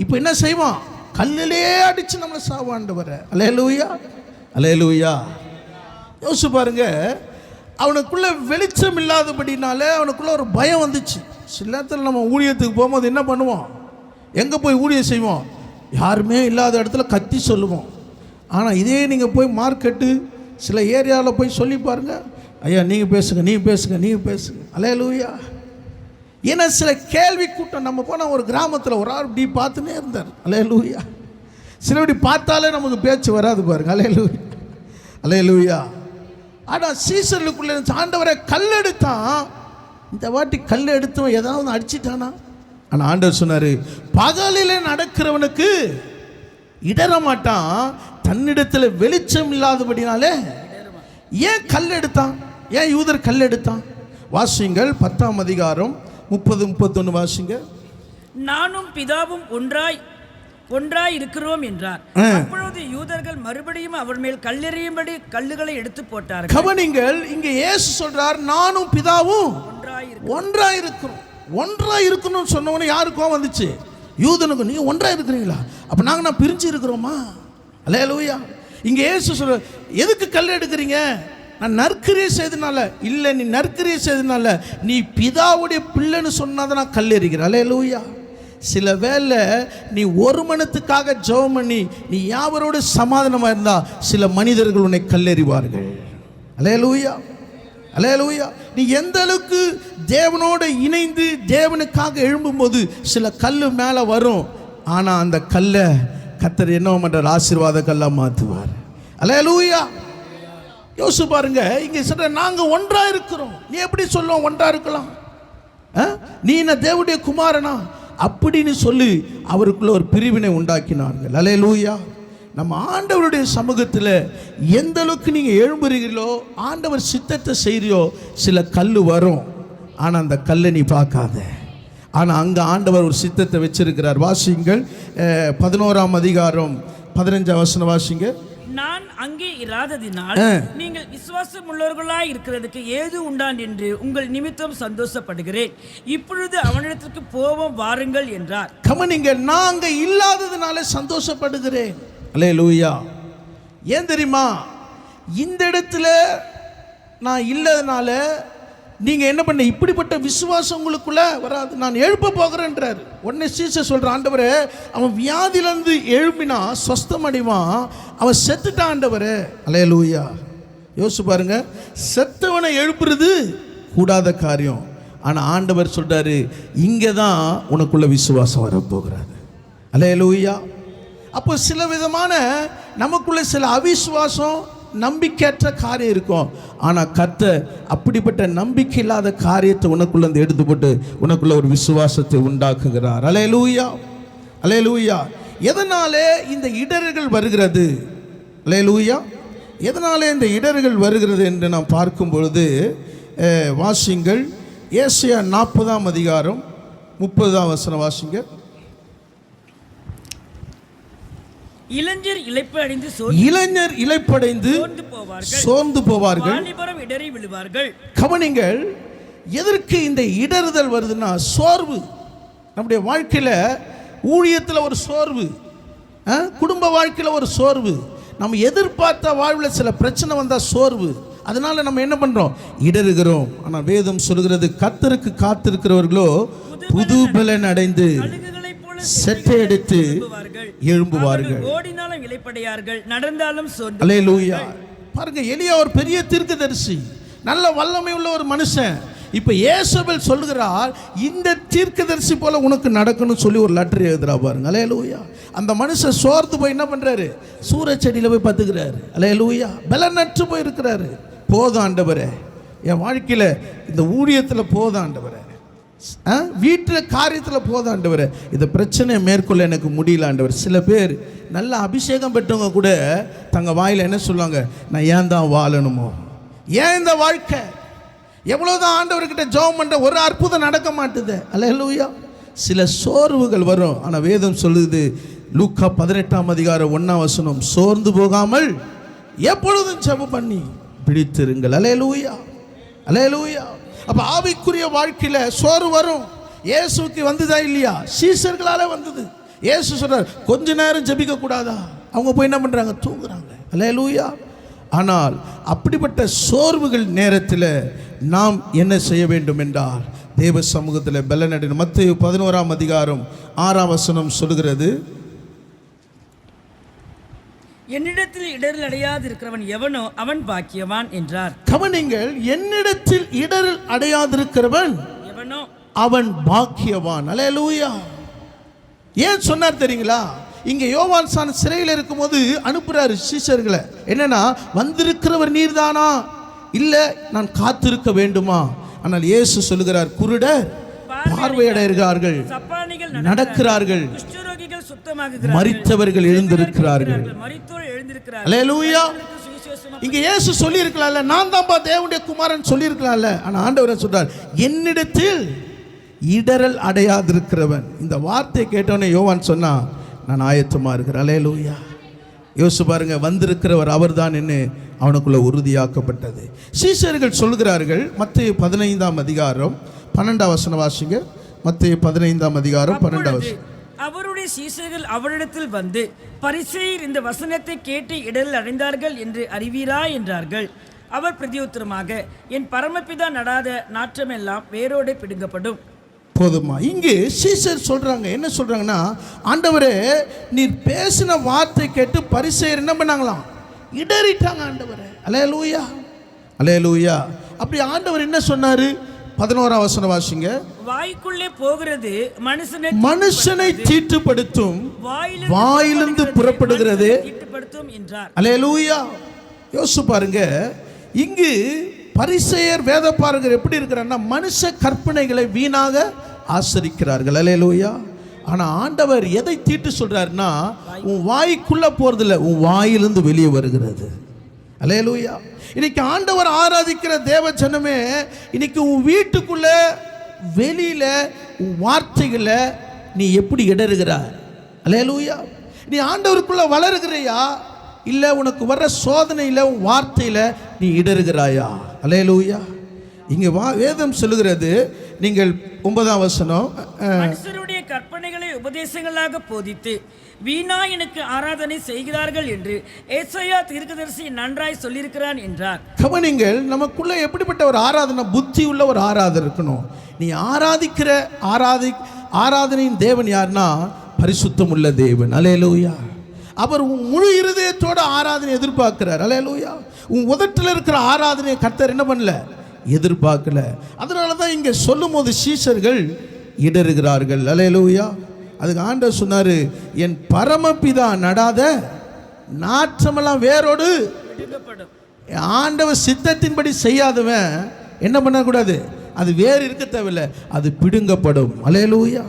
இப்போ என்ன செய்வான்? கல்லிலே அடிச்சு நம்மளை சாவான் ஆண்டவரே. அல்லேலூயா, அல்லேலூயா. யோசிச்சு பாருங்க, அவனுக்குள்ள வெளிச்சம் இல்லாதபடினால அவனுக்குள்ள ஒரு பயம் வந்துச்சு. சில நேரத்தில் நம்ம ஊழியத்துக்கு போகும்போது என்ன பண்ணுவோம்? எங்கே போய் ஊழியம் செய்வோம்? யாருமே இல்லாத இடத்துல கத்தி சொல்லுவோம். ஆனால் இதே நீங்கள் போய் மார்க்கெட்டு சில ஏரியாவில் போய் சொல்லி பாருங்கள், ஐயா நீங்கள் பேசுங்க, நீங்கள் பேசுங்க, நீங்கள் பேசுங்க. அல்லேலூயா. ஏன்னா சில கேள்வி கூட்டம். நம்ம போனால் ஒரு கிராமத்தில் ஒரு ஆள் இப்படி பார்த்துன்னே இருந்தார். அல்லேலூயா. சில இப்படி பார்த்தாலே நமக்கு பேச்சு வராது பாருங்க. அல்லேலூயா, அல்லேலூயா. ஆனால் சீசர்களுக்குள்ளே ஆண்டவரை கல் எடுத்தான். இந்த வாட்டி கல் எடுத்தவன் ஏதாவது அடிச்சிட்டானா? ஆனால் ஆண்டவர் சொன்னார், பகலில் நடக்கிறவனுக்கு இடர மாட்டான், தன்னிடத்தில் வெளிச்சம் இல்லாதபடினாலே. ஏன் கல் எடுத்தான்? ஏன் யூதர் கல் எடுத்தான்? வாசிங்கள் 10ஆம் அதிகாரம் 30-31 வாசிங்க. நானும் பிதாவும் ஒன்றாய் இருக்கிறோம் என்றார். அப்பொழுது யூதர்கள் மறுபடியும் அவர் மேல் கல்லெறியும்படி கல்லுகளை எடுத்து போட்டார்கள். கவனிங்கள், இங்கே இயேசு சொல்றார், நானும் பிதாவும் ஒன்றாய் இருக்கிறோம். ஒன்றாய் இருக்கணும்னு சொன்னவனே யாருக்கும் வந்துச்சு? யூதனுக்கு. நீங்க ஒன்றாய் இருக்கிறீங்களா? அப்ப நான் பிரிஞ்சு இருக்கிறோமா? அல்லேலூயா. இங்கே இயேசு சொல்ற, எதுக்கு கல் எடுக்கிறீங்க? நான் நற்கிரியை செய்தனால இல்லை, நீ நற்கிரியை செய்தனால நீ பிதாவுடைய பிள்ளைன்னு சொன்னாதான் நான் கல்லெறிகிறேன். அல்லேலூயா. சில வேளை நீ ஒரு மனத்துக்காக ஜெபம் பண்ணி நீ யாவரோடு சமாதானமாக இருந்தால் சில மனிதர்கள் உன்னை கல்லெறிவார்கள். அல்லேலூயா, அல்லேலூயா. நீ எந்த அளவுக்கு தேவனோடு இணைந்து தேவனுக்காக எழும்பும்போது சில கல் மேலே வரும். ஆனால் அந்த கல்லை கர்த்தர் என்ன பண்ணுறார்? ஆசீர்வாத கல்லாக மாற்றுவார். அல்லேலூயா. யோசிச்சு பாருங்க. இங்கே சொல்ற நாங்கள் ஒன்றா இருக்கிறோம். நீ எப்படி சொல்லுவோம் ஒன்றா இருக்கலாம்? நீ என்ன தேவனுடைய குமாரனா அப்படின்னு சொல்லி அவருக்குள்ள ஒரு பிரிவினை உண்டாக்கினார்கள். அல்லேலூயா. நம்ம ஆண்டவருடைய சமூகத்தில் எந்த அளவுக்கு நீங்கள் எழும்புறீங்களோ, ஆண்டவர் சித்தத்தை செய்கிறியோ, சில கல் வரும். ஆனால் அந்த கல்லை நீ பார்க்காத. ஆனால் அங்கே ஆண்டவர் ஒரு சித்தத்தை வச்சிருக்கிறார். வாசிங்கள் 11ஆம் அதிகாரம் 15ஆம் வசனம் வாசிங்க. நான் அங்கே இராததினால் நீங்கள் விசுவாசம் உள்ளவர்களாய் இருக்கிறதுக்கு ஏது உண்டான் என்று உங்கள் நிமித்தம் சந்தோஷப்படுகிறேன். இப்பொழுது அவனிடத்திற்கு போவோம் வாருங்கள் என்றார். கவனிங்க, நாங்க இல்லாததுனால சந்தோஷப்படுகிறேன். அல்லேலூயா. ஏன் தெரியுமா? இந்த இடத்துல நான் இல்லாதனால நீங்க என்ன பண்ண, இப்படிப்பட்ட விசுவாசம் உங்களுக்குள்ள வராது. நான் எழுப்ப போகிறேன்றார். உடனே சீசர் சொல்ற, ஆண்டவரே அவன் வியாதியிலிருந்து எழுப்பினா சொஸ்தம் அடைவான், அவன் செத்துட்டான் ஆண்டவரே. அல்லேலூயா. யோசிச்சு பாருங்க, செத்தவனை எழுப்புறது கூடாத காரியம். ஆனால் ஆண்டவர் சொல்றாரு, இங்கே தான் உனக்குள்ள விசுவாசம் வரப்போகிறாரு. அல்லேலூயா. அப்போ சில விதமான நமக்குள்ள சில அவிசுவாசம், நம்பிக்கையற்ற காரியம் இருக்கும். ஆனால் கர்த்தர் அப்படிப்பட்ட நம்பிக்கை இல்லாத காரியத்தை உனக்குள்ள இருந்து எடுத்து போட்டு உனக்குள்ள ஒரு விசுவாசத்தை உண்டாக்குகிறார். அல்லேலூயா, அல்லேலூயா. எதனாலே இந்த இடர்கள் வருகிறது? அல்லேலூயா. எதனாலே இந்த இடர்கள் வருகிறது என்று நாம் பார்க்கும் பொழுது வாசிங்கள் ஏசாயா 40ஆம் அதிகாரம் 30ஆம் வசனம் வாசிங்க. இளைஞர் இளைப்படைந்து சோர்ந்து போவார்கள், வாலிபரும் இடறி விழுவார்கள். கவனிங்கள், எதற்கு இந்த இடறுதல் வருதுன்னா சோர்வு. நம்முடைய வாழ்க்கையில் ஊழியத்தில் ஒரு சோர்வு, குடும்ப வாழ்க்கையில் ஒரு சோர்வு, நம்ம எதிர்பார்த்த வாழ்வில் சில பிரச்சனை வந்தால் சோர்வு. அதனால நம்ம என்ன பண்ணுறோம்? இடறுகிறோம். ஆனால் வேதம் சொல்கிறது, கர்த்தருக்கு காத்திருக்கிறவர்களோ புது பலன் அடைந்து செட்டை எடுத்து எழும்புவார்கள், ஓடினாலும் இளைப்படையார்கள், நடந்தாலும் சோர்ந்து. அல்லேலூயா. பாருங்க, எலியா ஒரு பெரிய தீர்க்கதரிசி, நல்ல வல்லமை உள்ள ஒரு மனுஷன். இப்ப இயேசுபேல் சொல்கிறார், இந்த தீர்க்கதரிசி போல உனக்கு நடக்கணும்னு சொல்லி ஒரு லெட்டர் எழுதுறா பாருங்க. அல்லேலூயா. அந்த மனுஷன் சோர்ந்து போய் என்ன பண்றாரு? சூரச்செடியில போய் பத்துக்கிறாரு. அல்லேலூயா. பலனற்று போய் இருக்கிறாரு. போதும் ஆண்டவரே, என் வாழ்க்கையில இந்த ஊழியத்தில் போதும் ஆண்டவரே, வீட்டில் காரியத்தில் போதும் ஆண்டவரே, இந்த பிரச்சனையை மேற்கொள்ள எனக்கு முடியல ஆண்டவர். சில பேர் நல்ல அபிஷேகம் பெற்றவங்க கூட தங்க வாயில் என்ன சொல்லுவாங்க? நான் ஏன் தான் வாழணுமோ, ஏன் இந்த வாழ்க்கை, எவ்வளோதான் ஆண்டவர்கிட்ட ஜெபம் பண்ணுற ஒரு அற்புதம் நடக்க மாட்டுது. அல்லேலூயா. சில சோர்வுகள் வரும். ஆனால் வேதம் சொல்லுது, லூக்கா 18ஆம் அதிகாரம் 1ஆம் வசனம், சோர்ந்து போகாமல் எப்பொழுதும் ஜெபம் பண்ணி பிடித்திருங்கள். அல்லேலூயா, அல்லேலூயா. அப்போ ஆவிக்குரிய வாழ்க்கையில் சோர்வு வரும். இயேசுக்கு வந்ததா இல்லையா? சீசர்களால் வந்தது. இயேசு சொல்றார், கொஞ்ச நேரம் ஜெபிக்க கூடாதா? அவங்க போய் என்ன பண்ணுறாங்க? தூங்குறாங்க. அல்லேலூயா. ஆனால் அப்படிப்பட்ட சோர்வுகள் நேரத்தில் நாம் என்ன செய்ய வேண்டும் என்றால் தேவ சமூகத்தில் பலனடையணும். மத்தேயு 11ஆம் அதிகாரம் 6ஆம் வசனம் சொல்கிறது, என்னிடத்தில் இடரில் அடையாது இருக்கிறவன் எவனோ அவன் பாக்கியவான் என்றார். கவனிங்கள், என்னிடத்தில் இடரில் அடையாதிருக்கிறவன் எவனோ அவன் பாக்கியவான். அல்லேலூயா. ஏன் சொன்னார் தெரியுங்களா? இங்க யோவான் சான் சிறையில் இருக்கும்போது அனுப்புறாரு சீஷர்களை. என்னன்னா, வந்திருக்கிறவர் நீர்தானா, இல்ல நான் காத்திருக்க வேண்டுமா? ஆனால் இயேசு சொல்லுகிறார், குருடர் பார்வையடைகிறார்கள், நடக்கிறார்கள், மரித்தவர்கள் எழுந்திருக்கிறார்கள். அல்லேலூயா. இங்க இயேசு சொல்லி இருக்கலாம்ல, நான் தான்ப்பா தேவனுடைய குமாரன் சொல்லி இருக்கலாம்ல. ஆனா ஆண்டவர் சொல்றார், என்னிடத்தில் இடரல் அடையாதிருக்கிறவன். இந்த வார்த்தை கேட்டவனே யோவான் சொன்னா, நான் ஆயத்தமா இருக்கிறேன். அல்லேலூயா. யோசிச்சு பாருங்க, வந்திருக்கிறவர் அவர்தான் என்று அவனுக்குள்ள உறுதியாக்கப்பட்டது. சீஷர்கள் சொல்கிறார்கள், மத்தேயு 15ஆம் அதிகாரம் 12ஆம் வசனம் வாசிங்க. மத்தேயு 15ஆம் அதிகாரம் 12ஆம் வசனம். அவருடைய சீஷர்கள் அவரிடத்தில் வந்து, பரிசேயர் இந்த வசனத்தை கேட்டு இடரில் அடைந்தார்கள் என்று அறிவீரா என்றார்கள். அவர் பிரதியுத்தரமாக, என் பரமபிதா நடாத நாற்றமெல்லாம் வேரோடு பிடுங்கப்படும். போதுமா? இங்கே சீசர் சொல்றாங்க, என்ன சொல்றாங்கன்னா, ஆண்டவரே நீர் பேசின வார்த்தை கேட்டு பரிசேயர் என்ன பண்ணாங்களாம்? இடறிட்டாங்க ஆண்டவரே. அல்லேலூயா, அல்லேலூயா. அப்படி ஆண்டவர் என்ன சொன்னாரு? 11ஆம் வசனம் வாசிங்க. வாய்க்குள்ளே போகிறது மனுஷனை தீட்டுப்படுத்தும், வாயிலிருந்து புறப்படுகிறது தீட்டுப்படுத்தும் என்றார். அல்லேலூயா. யோசிச்சு பாருங்க, இங்கு பரிசேயர் வேதபாரகர் எப்படி இருக்கிறார்னா, மனுஷ கற்பனைகளை வீணாக ஆசரிக்கிறார்கள். அல்லேலூயா. ஆனா ஆண்டவர் எதை தீட்டு சொல்றாருன்னா, உன் வாய்க்குள்ள போறதில்ல, உன் வாயிலிருந்து வெளியே வருகிறது. அல்லேலூயா. இன்னைக்கு ஆண்டவர் ஆராதிக்கிற தேவ ஜனமே, இன்னைக்கு உன் வீட்டுக்குள்ள வெளியில உன் வார்த்தைகளை நீ எப்படி இடறுகிறாய்? அல்லேலூயா. நீ ஆண்டவருக்குள்ள வளருகிறையா, இல்ல உனக்கு வர்ற சோதனையில உன் வார்த்தையில நீ இடறுகிறாயா? அல்லேலூயா. இங்க வேதம் சொல்லுகிறது, நீங்கள் 9ஆம் வசனம், மனுஷருடைய கற்பனைகளை உபதேசங்களாக போதித்து வீணா எனக்கு ஆராதனை செய்கிறார்கள் என்று ஏசாயா தீர்க்கதரிசி நன்றாய் சொல்லியிருக்கிறான் என்றார். கவனிங்கள், நமக்குள்ள எப்படிப்பட்ட ஒரு ஆராதனை, புத்தி உள்ள ஒரு ஆராதனை இருக்கணும். நீ ஆராதிக்கிற ஆராதனையின் தேவன் யார்னா, பரிசுத்தம் உள்ள தேவன். அல்லேலூயா. அவர் உன் முழு இருதயத்தோட ஆராதனை எதிர்பார்க்கிறார். அல்லேலூயா. உன் உதட்டில் இருக்கிற ஆராதனையை கர்த்தர் என்ன பண்ணல? எதிர்பார்க்கல. அதனால தான் இங்கே சொல்லும் போது சீஷர்கள் இடறுகிறார்கள். அல்லேலூயா. அதுக்கு ஆண்டவர் சொன்னாரு, என் பரமபிதா நடாத நாற்றமெல்லாம் வேரோடு பிடுங்கப்படும். ஆண்டவர் சித்தத்தின்படி செய்யாதவன் என்ன பண்ணக்கூடாது? அது வேறு இருக்க தேவையில்லை, அது பிடுங்கப்படும். அல்லேலூயா.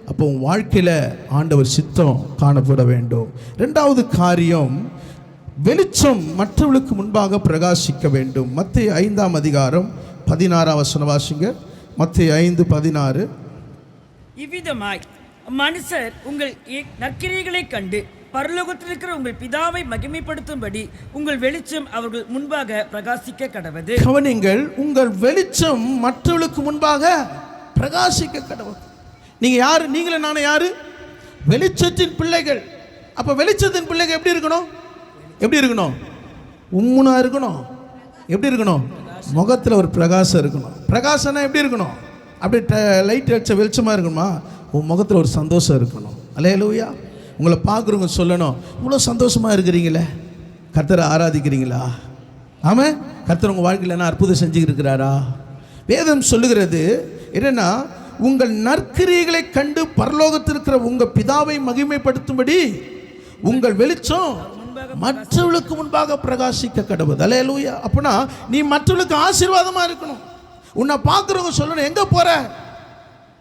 அப்போ உன் வாழ்க்கையில் ஆண்டவர் சித்தம் காணப்பட வேண்டும். 2வது காரியம், வெளிச்சம் மற்றவர்களுக்கு முன்பாக பிரகாசிக்க வேண்டும். மத்தேயு 5ஆம் அதிகாரம் 16ஆம் வசனம் வாசிங்க. மத்தேயு 5:16. இவ்விதமாய் மனுஷர் உங்கள் நற்கிரியைகளை கண்டு பரலோகத்தில் இருக்கிற உங்கள் பிதாவை மகிமைப்படுத்தும்படி உங்கள் வெளிச்சம் அவர்கள் முன்பாக பிரகாசிக்க கடவது. கவனிங்கள், உங்கள் வெளிச்சம் மற்றவர்களுக்கு முன்பாக பிரகாசிக்க கடவுது. நீங்க யாரு? நீங்களும் நானும் யாரு? வெளிச்சத்தின் பிள்ளைகள். அப்ப வெளிச்சத்தின் பிள்ளைகள் எப்படி இருக்கணும்? எப்படி இருக்கணும்? உம்முனா இருக்கணும். எப்படி இருக்கணும்? முகத்தில் ஒரு பிரகாசம் இருக்கணும். பிரகாசம்னா எப்படி இருக்கணும்? அப்படி லைட் அடிச்ச வெளிச்சமாக இருக்கணுமா? உன் முகத்தில் ஒரு சந்தோஷம் இருக்கணும். அல்லேலூயா. உங்களை பார்க்குறவங்க சொல்லணும், இவ்வளோ சந்தோஷமாக இருக்கிறீங்களே, கர்த்தரை ஆராதிக்கிறீங்களா? ஆமாம், கர்த்தர் உங்கள் வாழ்க்கையில் என்ன அற்புதம் செஞ்சுருக்கிறாரா? வேதம் சொல்லுகிறது என்னன்னா, உங்கள் நற்கிரியைகளை கண்டு பரலோகத்தில் இருக்கிற உங்கள் பிதாவை மகிமைப்படுத்தும்படி உங்கள் வெளிச்சம் மற்றவர்களுக்கு முன்பாக பிரகாசிக்க கடவுது. அல்லேலூயா. அப்படின்னா நீ மற்றவர்களுக்கு ஆசீர்வாதமாக இருக்கணும். உன்னை பார்க்குறவங்க சொல்லணும், எங்கே போகிற?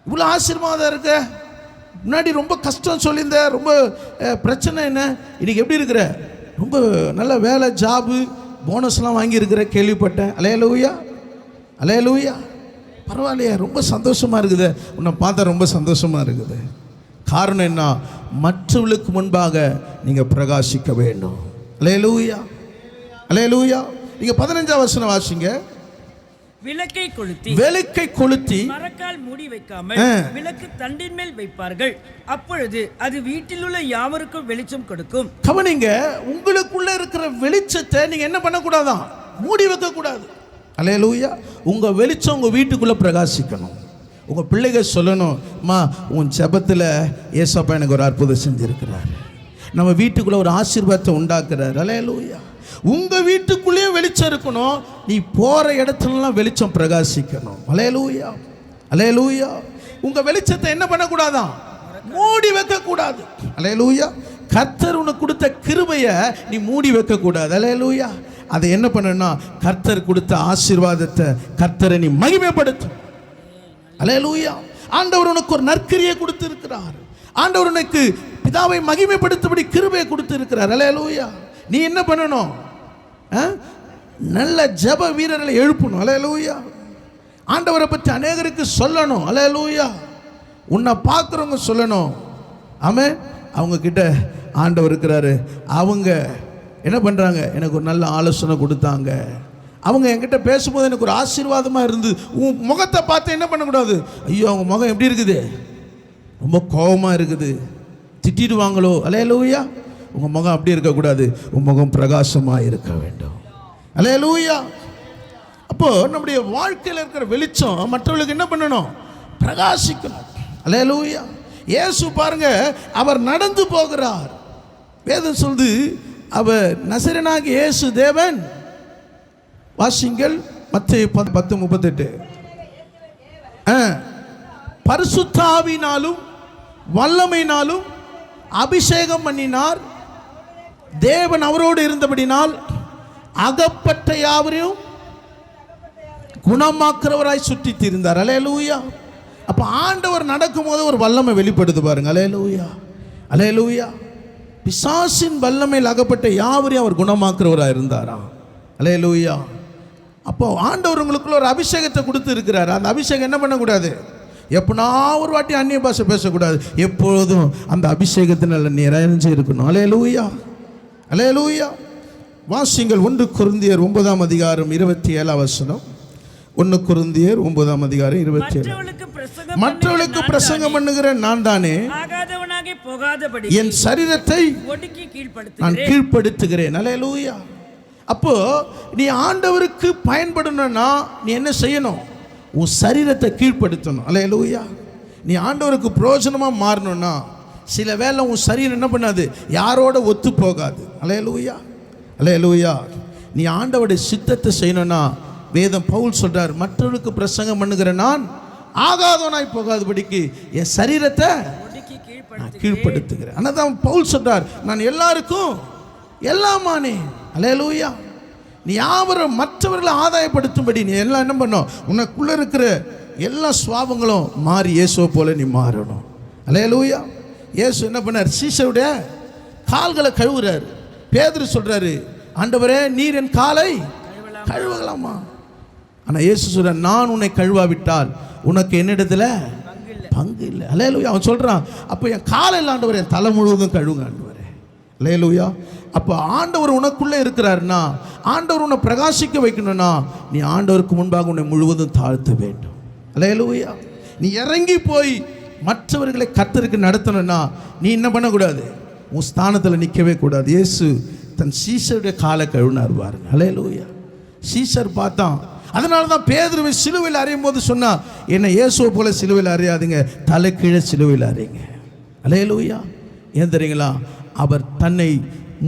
இவ்வளோ ஆசீர்வாதம் இருக்க, முன்னாடி ரொம்ப கஷ்டம் சொல்லியிருந்த, ரொம்ப பிரச்சனை, என்ன இன்னைக்கு எப்படி இருக்கிற? ரொம்ப நல்ல வேலை, ஜாபு, போனஸ்லாம் வாங்கியிருக்கிற கேள்விப்பட்டேன். அல்லேலூயா, அல்லேலூயா. பரவாயில்லையா, ரொம்ப சந்தோஷமாக இருக்குது, உன்னை பார்த்தா ரொம்ப சந்தோஷமாக இருக்குது. காரணம் என்ன? மற்றவர்களுக்கு முன்பாக நீங்கள் பிரகாசிக்க வேண்டும். அல்லேலூயா, அல்லேலூயா. நீங்கள் 15ஆம் வசனம் வாசிங்க. விளக்கை கொளுத்தி மரக்கால் மூடி வைக்காமல் விளக்கு தண்டின் மேல் வைப்பார்கள், அப்பொழுது அது வீட்டில் உள்ள யாவருக்கும் வெளிச்சம் கொடுக்கும். கவனிங்க, உங்களுக்குள்ள இருக்கிற வெளிச்சத்தை நீங்க என்ன பண்ணக்கூடாதான்? மூடி வைக்க கூடாது. அல்லேலூயா. உங்க வெளிச்சம் உங்க வீட்டுக்குள்ள பிரகாசிக்கணும். உங்க பிள்ளைகள் சொல்லணும், அம்மா உன் ஜெபத்தில் ஏசப்பா எனக்கு ஒரு அற்புதம் செஞ்சிருக்கிறார், நம்ம வீட்டுக்குள்ள ஒரு ஆசீர்வாதத்தை உண்டாக்குறார். அல்லேலூயா. உங்க வீட்டுக்குள்ளேயே வெளிச்சம் இருக்கணும், நீ போற இடத்துலலாம் வெளிச்சம் பிரகாசிக்கணும். அல்லேலூயா, அல்லேலூயா. உங்க வெளிச்சத்தை என்ன பண்ணக்கூடாதான்? மூடி வைக்க கூடாது. அல்லேலூயா. கர்த்தர் உனக்கு கொடுத்த கிருபையை நீ மூடி வைக்க கூடாது. அல்லேலூயா. அதை என்ன பண்ணணும்னா, கர்த்தர் கொடுத்த ஆசீர்வாதத்தை கர்த்தரை நீ மகிமைப்படுத்தும். அல்லேலூயா. ஆண்டவர் உனக்கு ஒரு நற்கிரியை கொடுத்து இருக்கிறார். ஆண்டவர் உனக்கு பிதாவை மகிமைப்படுத்தும்படி கிருபையை கொடுத்து இருக்கிறார். அல்லேலூயா. நீ என்ன பண்ணணும்? நல்ல ஜெப வீரர்களை எழுப்பணும். அல்லேலூயா. ஆண்டவரை பற்றி அநேகருக்கு சொல்லணும். அல்லேலூயா. உன்னை பார்க்குறவங்க சொல்லணும், ஆமென், அவங்க கிட்ட ஆண்டவர் இருக்கிறாரு, அவங்க என்ன பண்ணுறாங்க, எனக்கு ஒரு நல்ல ஆலோசனை கொடுத்தாங்க, அவங்க என்கிட்ட பேசும்போது எனக்கு ஒரு ஆசீர்வாதமாக இருந்து. உன் முகத்தை பார்த்து என்ன பண்ணக்கூடாது? ஐயோ அவங்க முகம் எப்படி இருக்குது, ரொம்ப கோபமாக இருக்குது, திட்டிடுவாங்களோ. அல்லேலூயா. உங்கள் முகம் அப்படி இருக்கக்கூடாது, உன் முகம் பிரகாசமாக இருக்க வேண்டும். அல்லேலூயா. அப்போ நம்முடைய வாழ்க்கையில் இருக்கிற வெளிச்சம் மற்றவர்களுக்கு என்ன பண்ணணும்? பிரகாசிக்கணும். அல்லேலூயா. இயேசு பாருங்க, அவர் நடந்து போகிறார். வேதம் சொல்லுது, அவர் நசரேயனாகிய இயேசு தேவன். வாசிங்கள் மத்தேயு 10:38. பரிசுத்த ஆவியினாலும் வல்லமையினாலும் அபிஷேகம் பண்ணினார். தேவன் அவரோடு இருந்தபடினால் அகப்பட்ட யாவரையும் குணமாக்குறவராய் சுற்றி திரிந்தார். அல்லேலூயா. அப்போ ஆண்டவர் நடக்கும்போது ஒரு வல்லமை வெளிப்படுது பாருங்க. அல்லேலூயா, அல்லேலூயா. பிசாசின் வல்லமையில் அகப்பட்ட யாவரையும் அவர் குணமாக்குறவராக இருந்தாரா? அல்லேலூயா. அப்போ ஆண்டவர் உங்களுக்குள்ள ஒரு அபிஷேகத்தை கொடுத்து இருக்கிறார். அந்த அபிஷேகம் என்ன பண்ணக்கூடாது? எப்பனா ஒரு வாட்டி அந்நிய பாஷை பேசக்கூடாது. எப்பொழுதும் அந்த அபிஷேகத்தினால் நிறைஞ்சு இருக்கணும். அல்லேலூயா, அல்லேலூயா. வாசிங்கள் 1 கொரிந்தியர் 9:27. 1 கொரிந்தியர் 9:27. மற்றவர்களுக்கு பிரசங்கம் பண்ணுகிற நான் தானே என் சரீரத்தை நான் கீழ்ப்படுத்துகிறேன். அல்லேலூயா. அப்போ நீ ஆண்டவருக்கு பயன்படணும்னா நீ என்ன செய்யணும்? உன் சரீரத்தை கீழ்ப்படுத்தணும். அல்லேலூயா. நீ ஆண்டவருக்கு பிரயோஜனமாக மாறணும்னா சில வேளை உன் சரீரம் என்ன பண்ணாது? யாரோட ஒத்து போகாது. அல்லேலூயா, அல்லேலூயா. நீ ஆண்டவருடைய சித்தத்தை செய்யணும்னா வேதம் பவுல் சொல்றார், மற்றவர்களுக்கு பிரசங்கம் பண்ணுகிற நான் ஆகாதவனாய் போகாதபடிக்கு என் சரீரத்தை கீழ்ப்படுத்துகிறேன். ஆனால் தான் பவுல் சொல்றார், நான் எல்லாருக்கும் எல்லாமானே. அல்லேலூயா. நீ யாவரும் மற்றவர்களை ஆதாயப்படுத்தும்படி நீ எல்லாம் என்ன பண்ணணும்? உனக்குள்ள இருக்கிற எல்லா சுவாபங்களும் மாறி இயேசுவை போல நீ மாறணும். அல்லேலூயா. இயேசு என்ன பண்ணார்? சீஷருடைய கால்களை கழுவுறாரு. பேதுரு சொல்றாரு, ஆண்டவரே நீர் என் காலை கழுவலாமா? ஆனால் இயேசு சொல்ற, நான் உன்னை கழுவாவிட்டால் உனக்கு என்னிடத்துல பங்கு இல்லை. அல்லேலூயா. அவன் சொல்றான், அப்போ என் காலை இல்லை ஆண்டவர், என் தலை முழுவதும் கழுவுங்க ஆண்டவரே. அல்லேலூயா. அப்போ ஆண்டவர் உனக்குள்ளே இருக்கிறாருன்னா, ஆண்டவர் உன்னை பிரகாசிக்க வைக்கணும்னா நீ ஆண்டவருக்கு முன்பாக உன்னை முழுவதும் தாழ்த்த வேண்டும். அல்லேலூயா. நீ இறங்கி போய் மற்றவர்களை கர்த்தருக்கு நடத்தணும்னா நீ என்ன பண்ணக்கூடாது? உன் ஸ்தானத்தில் நிற்கவே கூடாது. இயேசு தன் சீஷருடைய காலை கழுவினார் பாருங்க. அல்லேலூயா. சீஷர் பார்த்தான். அதனால தான் பேதுருவை சிலுவையில் அறையும் போது சொன்னா, என்னை இயேசுவை போல சிலுவையில் அறையாதீங்க, தலை கீழே சிலுவையில் அறையுங்க. அல்லேலூயா. ஏன் தெரியுங்களா? அவர் தன்னை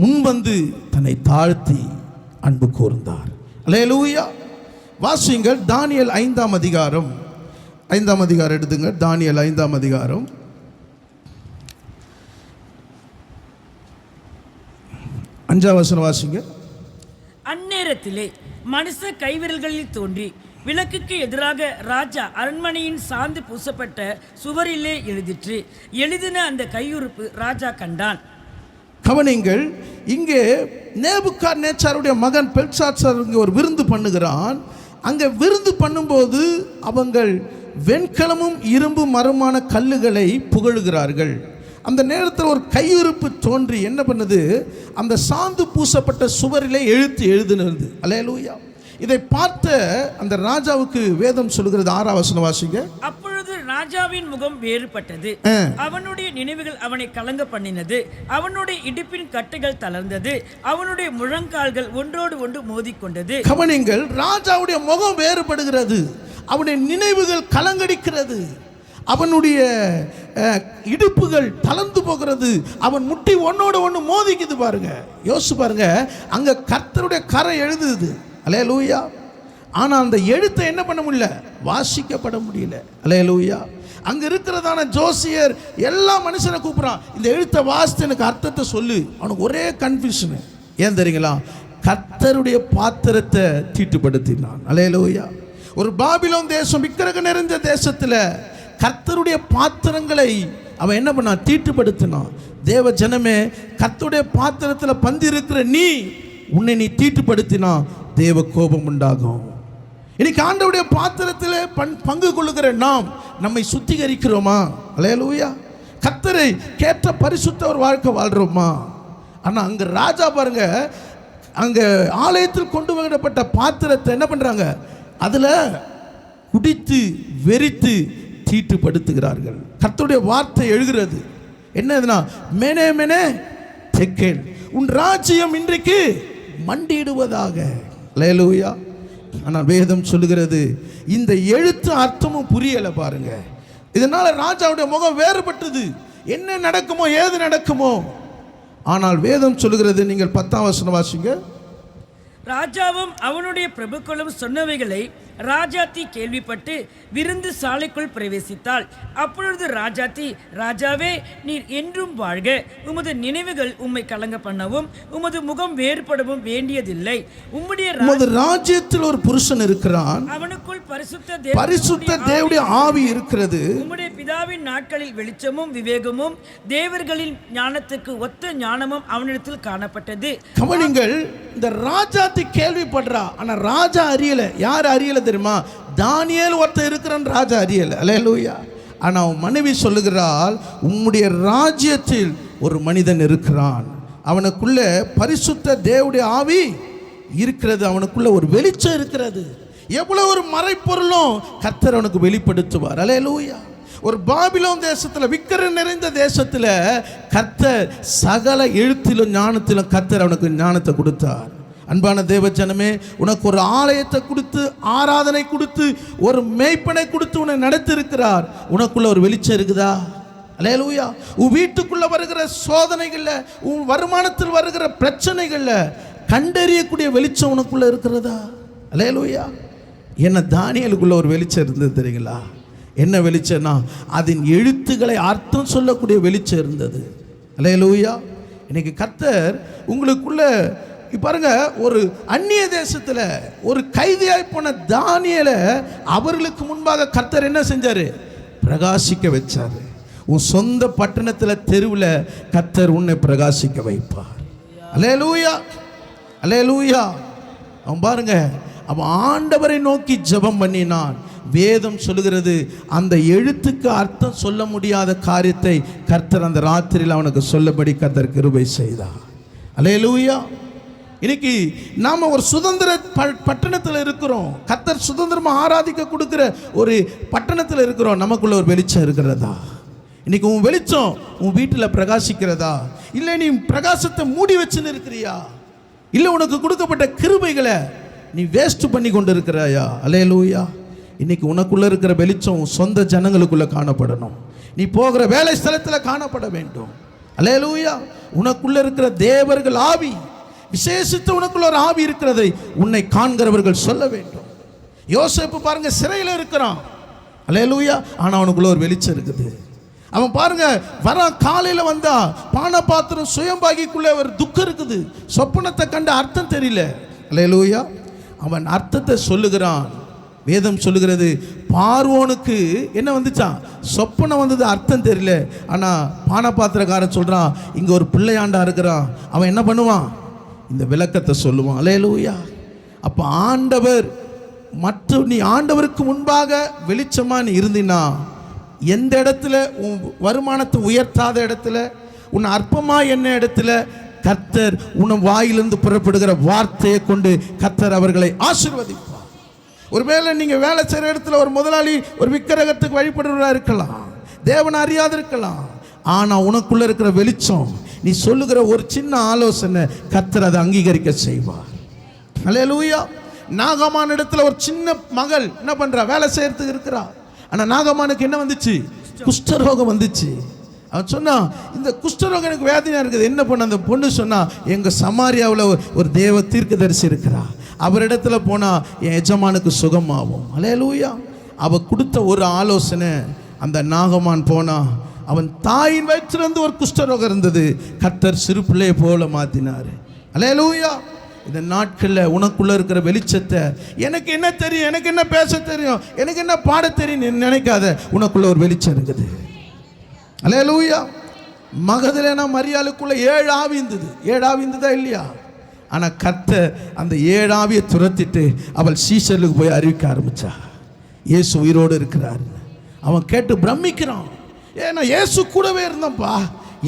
முன்வந்து தன்னை தாழ்த்தி அன்பு கூர்ந்தார். அல்லேலூயா. வாசியுங்கள் தானியேல் 5:5. எடுத்துங்க. தானியேல் 5:5. 5 வாசிங்க. அந்நேரத்திலே மனுஷ கைவிரல்களில் தோன்றி விளக்குக்கு எதிராக ராஜா அரண்மனையின் சாந்து பூசப்பட்ட சுவரிலே எழுதிற்று. எழுதின அந்த கையுறுப்பு ராஜா கண்டான். கவனிங்கள், இங்கே நேபுகாத்நேச்சாருடைய மகன் பெல்சாத்சார் இங்கே ஒரு விருந்து பண்ணுகிறான். அங்கே விருந்து பண்ணும்போது அவங்கள் வெண்கலமும் இரும்பு மரமான கல்லுகளை புகழுகிறார்கள். அந்த நேரத்தில் ஒரு கையுறுப்பு தோன்றி என்ன பண்ணுது? அந்த சாந்து பூசப்பட்ட சுவரிலே எழுதினது. அல்லேலூயா. இதை பார்த்த அந்த ராஜாவுக்கு வேதம் சொல்லுகிறது. 6 வாசிங்க. அப்பொழுது ராஜாவின் முகம் வேறுபட்டது, அவனுடைய நினைவுகள் அவனை கலங்க பண்ணினது, அவனுடைய இடுப்பின் கட்டுகள் தளர்ந்தது, அவனுடைய முழங்கால்கள் ஒன்றோடு ஒன்று மோதிக்கொண்டது. கவனிங்கள், ராஜாவுடைய முகம் வேறுபடுகிறது, அவனுடைய நினைவுகள் கலங்கடிக்கிறது, அவனுடைய இடுப்புகள் தளர்ந்து போகிறது, அவன் முட்டி ஒன்னோடு ஒன்று மோதிக்குது. பாருங்க, யோசிச்சு பாருங்க. அங்க கர்த்தருடைய கரை எழுதுது. அல்லேலூயா. ஆனால் அந்த எழுத்தை என்ன பண்ண முடியல? வாசிக்கப்பட முடியல. அல்லேலூயா. அங்க இருக்கிறதான ஜோசியர் எல்லா மனுஷனை கூப்பிட்றான், இந்த எழுத்தை வாசித்து எனக்கு அர்த்தத்தை சொல்லு. அவனுக்கு ஒரே கன்ஃபியூஷன். ஏன் தெரியுங்களா? கர்த்தருடைய பாத்திரத்தை தீட்டுப்படுத்தினான். அல்லேலூயா. ஒரு பாபிலோன் தேசம், விக்கிரக நிறைந்த தேசத்தில் கர்த்தருடைய பாத்திரங்களை அவன் என்ன பண்ணான்? தீட்டுப்படுத்தினான். தேவ ஜனமே, கர்த்தருடைய பாத்திரத்தில் பந்தி இருக்கிற உன்னை நீ தீட்டுப்படுத்தினா தேவ கோபம் உண்டாகும். இன்னைக்கு ஆண்டவருடைய பாத்திரத்தில் பங்கு கொள்ளுகிற நாம் நம்மை சுத்திகரிக்கிறோமா? அல்லேலூயா. கர்த்தரை கேட்ட பரிசுத்த ஒரு வாழ்க்கை வாழ்றோமா? ஆனால் அங்கே ராஜா பாருங்க, அங்கே ஆலயத்தில் கொண்டு வரப்பட்ட பாத்திரத்தை என்ன பண்ணுறாங்க? அதில் குடித்து வெறித்து தீட்டுப்படுத்துகிறார்கள். கர்த்தருடைய வார்த்தை எழுகிறது. என்னதுன்னா, மேனே மேனே தெக்கேல், உன் ராஜ்யம் இன்றைக்கு மண்டிடுவதாக. அல்லேலூயா. ஆனால் வேதம் சொல்லுகிறது இந்த எழுத்து அர்த்தமும் புரியலை பாருங்க. இதனால ராஜாவுடைய முகம் வேறுபட்டது. என்ன நடக்குமோ ஏது நடக்குமோ. ஆனால் வேதம் சொல்லுகிறது, நீங்கள் 10ஆம் வசனம் வாசிங்க. ராஜாவும் அவனுடைய பிரபுக்களும் சொன்னவைகளை ராஜாத்தி கேள்விப்பட்டு விருந்து சாலைக்குள் பிரவேசித்தாள். அப்பொழுது ராஜாத்தி, ராஜாவே, நீர் என்றும் வாழ்க. உமது நினைவுகள் உம்மை கலங்க பண்ணவும் உமது முகம் வேறுபடவும் வேண்டியதில்லை. உம்முடைய ராஜ்யத்தில் ஒரு புருஷன் இருக்கிறான், அவனுக்குள் பரிசுத்த தேவனுடைய ஆவி இருக்கிறது. உம்முடைய பிதாவின் நாட்களில் வெளிச்சமும் விவேகமும் தேவர்களின் ஞானத்துக்கு ஒத்த ஞானமும் அவனிடத்தில் காணப்பட்டது. கவனிங்கள், இந்த ராஜாத்தி கேள்விப்படுறா, ஆனா ராஜா அறியல. யார் அறியல தெரியுமா? தானியேல் ஒருத்தர் இருக்கிறான், ராஜா அறியல. அல்லேலூயா. ஆனா அவன் மனைவி சொல்லுகிறாள், உம்முடைய ராஜ்யத்தில் ஒரு மனிதன் இருக்கிறான், அவனுக்குள்ள பரிசுத்த தேவனுடைய ஆவி இருக்கிறது, அவனுக்குள்ள ஒரு வெளிச்சம் இருக்கிறது. எவ்வளவு ஒரு மறைப்பொருளும் கர்த்தர் அவனுக்கு வெளிப்படுத்துவார். அல்லேலூயா. ஒரு பாபிலோன் தேசத்தில், விக்கிரம் நிறைந்த தேசத்தில் கர்த்தர் சகல எழுத்திலும் ஞானத்திலும் கர்த்தர் அவனுக்கு ஞானத்தை கொடுத்தார். அன்பான தேவ ஜனமே, உனக்கு ஒரு ஆலயத்தை கொடுத்து, ஆராதனை கொடுத்து, ஒரு மேய்ப்பனை கொடுத்து உன்னை நடத்திருக்கிறார். உனக்குள்ள ஒரு வெளிச்சம் இருக்குதா? அல்லேலூயா. உன் வீட்டுக்குள்ள வருகிற சோதனைகள்ல, உன் வருமானத்தில் வருகிற பிரச்சனைகள்ல கண்டறியக்கூடிய வெளிச்சம் உனக்குள்ள இருக்கிறதா? அல்லேலூயா. என்ன தானியேலுக்குள்ள ஒரு வெளிச்சம் இருந்தது தெரியுங்களா? என்ன வெளிச்சம்னா, அதன் எழுத்துக்களை அர்த்தம் சொல்லக்கூடிய வெளிச்சம் இருந்தது. அல்லேலூயா. இன்னைக்கு கர்த்தர் உங்களுக்குள்ள பாருங்க, ஒரு அந்நிய தேசத்தில் ஒரு கைதியாய் போன தானியேலை அவர்களுக்கு முன்பாக கர்த்தர் என்ன செஞ்சாரு? பிரகாசிக்க வச்சாரு. உன் சொந்த பட்டணத்தில், தெருவில் கர்த்தர் உன்னை பிரகாசிக்க வைப்பார். அல்லேலூயா, அல்லேலூயா. அவன் பாருங்க, அவன் ஆண்டவரை நோக்கி ஜெபம் பண்ணினான். வேதம் சொல்லுகிறது, அந்த எழுத்துக்கு அர்த்தம் சொல்ல முடியாத காரியத்தை கர்த்தர் அந்த ராத்திரியில் அவனுக்கு சொல்லபடி கர்த்தர் கிருபை செய்தார். அல்லேலூயா. இன்னைக்கு நாம ஒரு சுதந்திர பட்டணத்தில் இருக்கிறோம். கர்த்தர் சுதந்திரமாக ஆராதிக்க கொடுக்கிற ஒரு பட்டணத்தில் இருக்கிறோம். நமக்குள்ள ஒரு வெளிச்சம் இருக்கிறதா? இன்னைக்கு உன் வெளிச்சம் உன் வீட்டில் பிரகாசிக்கிறதா? இல்லை நீ பிரகாசத்தை மூடி வச்சுன்னு இருக்கிறியா? இல்லை உனக்கு கொடுக்கப்பட்ட கிருபைகளை நீ வேஸ்ட் பண்ணி கொண்டு இருக்கிறாயா? அல்லேலூயா. இன்னைக்கு உனக்குள்ள இருக்கிற வெளிச்சம் சொந்த ஜனங்களுக்குள்ள காணப்படணும். நீ போகிற வேலை ஸ்தலத்தில் காணப்பட வேண்டும். அல்லேலூயா. உனக்குள்ள இருக்கிற தேவர்கள் ஆவி, விசேஷித்த உனக்குள்ள ஒரு ஆவி இருக்கிறதை உன்னை காண்கிறவர்கள் சொல்ல வேண்டும். யோசேப்பு பாருங்க, சிறையில் இருக்கிறான். அல்லேலூயா. ஆனால் அவனுக்குள்ள ஒரு வெளிச்சம் இருக்குது. அவன் பாருங்க, வர காலையில் வந்தா பானபாத்திரம் சுயம்பாகிக்குள்ள ஒரு துக்கம் இருக்குது. சொப்பனத்தை கண்ட அர்த்தம் தெரியல. அல்லேலூயா. அவன் அர்த்தத்தை சொல்லுகிறான். வேதம் சொல்லுகிறது, பார்வோனுக்கு என்ன வந்துச்சான்? சொப்பனம் வந்தது, அர்த்தம் தெரியல. ஆனால் பானபாத்திரக்காரன் சொல்கிறான், இங்கே ஒரு பிள்ளையாண்டா இருக்கிறான், அவன் என்ன பண்ணுவான்? இந்த விளக்கத்தை சொல்லுவான். அல்லேலூயா. அப்போ ஆண்டவர் நீ ஆண்டவருக்கு முன்பாக வெளிச்சமா நீ இருந்தினா, எந்த இடத்துல உன் வருமானத்தை உயர்த்தாத இடத்துல, உன் அற்பமா என்ன இடத்துல கர்த்தர் உன் வாயிலிருந்து புறப்படுகிற வார்த்தையை கொண்டு கர்த்தர் அவர்களை ஆசீர்வதிப்பார். ஒருவேளை நீங்கள் வேலை செய்கிற இடத்துல ஒரு முதலாளி ஒரு விக்கிரகத்துக்கு வழிபடுறவராக இருக்கலாம், தேவனை அறியாது இருக்கலாம். ஆனால் உனக்குள்ள இருக்கிற வெளிச்சம், நீ சொல்லுகிற ஒரு சின்ன ஆலோசனை கர்த்தர் அதை அங்கீகரிக்க செய்வார். அல்லேலூயா. நாகமான் இடத்துல ஒரு சின்ன மகள் என்ன பண்றா? வேலை செய்யறதுக்கு இருக்கிறா. ஆனால் நாகமானுக்கு என்ன வந்துச்சு? குஷ்டரோகம் வந்துச்சு. அவன் சொன்னா, இந்த குஷ்டரோகம் எனக்கு வேதனையா இருக்குது. என்ன பண்ண? அந்த பொண்ணு சொன்னா, எங்க சமாரியாவில் ஒரு தேவ தீர்க்கதரிசி இருக்கிறா, அவரிடத்துல போனா என் எஜமானுக்கு சுகமாகும். அல்லேலூயா. அவ கொடுத்த ஒரு ஆலோசனை, அந்த நாகமான் போனா, அவன் தாயின் வயிற்றிலிருந்து ஒரு குஷ்டரோகம் இருந்தது, கர்த்தர் சிறு பிள்ளையை போல மாத்தினார். அல்லேலூயா. இந்த நாட்களில் உனக்குள்ள இருக்கிற வெளிச்சத்தை, எனக்கு என்ன தெரியும், எனக்கு என்ன பேச தெரியும், எனக்கு என்ன பாட தெரியும் நினைக்காத. உனக்குள்ள ஒரு வெளிச்சம் இருக்குது. அல்லேலூயா. மகதலேனா மரியாளுக்குள்ள 7 ஆவி இருந்தது. 7 ஆவி இருந்ததா இல்லையா? ஆனால் கர்த்தர் அந்த 7 ஆவியை துரத்திட்டு அவள் சீஷர்களுக்கு போய் அறிவிக்க ஆரம்பிச்சா, இயேசு உயிரோடு இருக்கிறார். அவன் கேட்டு பிரமிக்கிறான். ஏன்னா இயேசு கூடவே இருந்தான்ப்பா,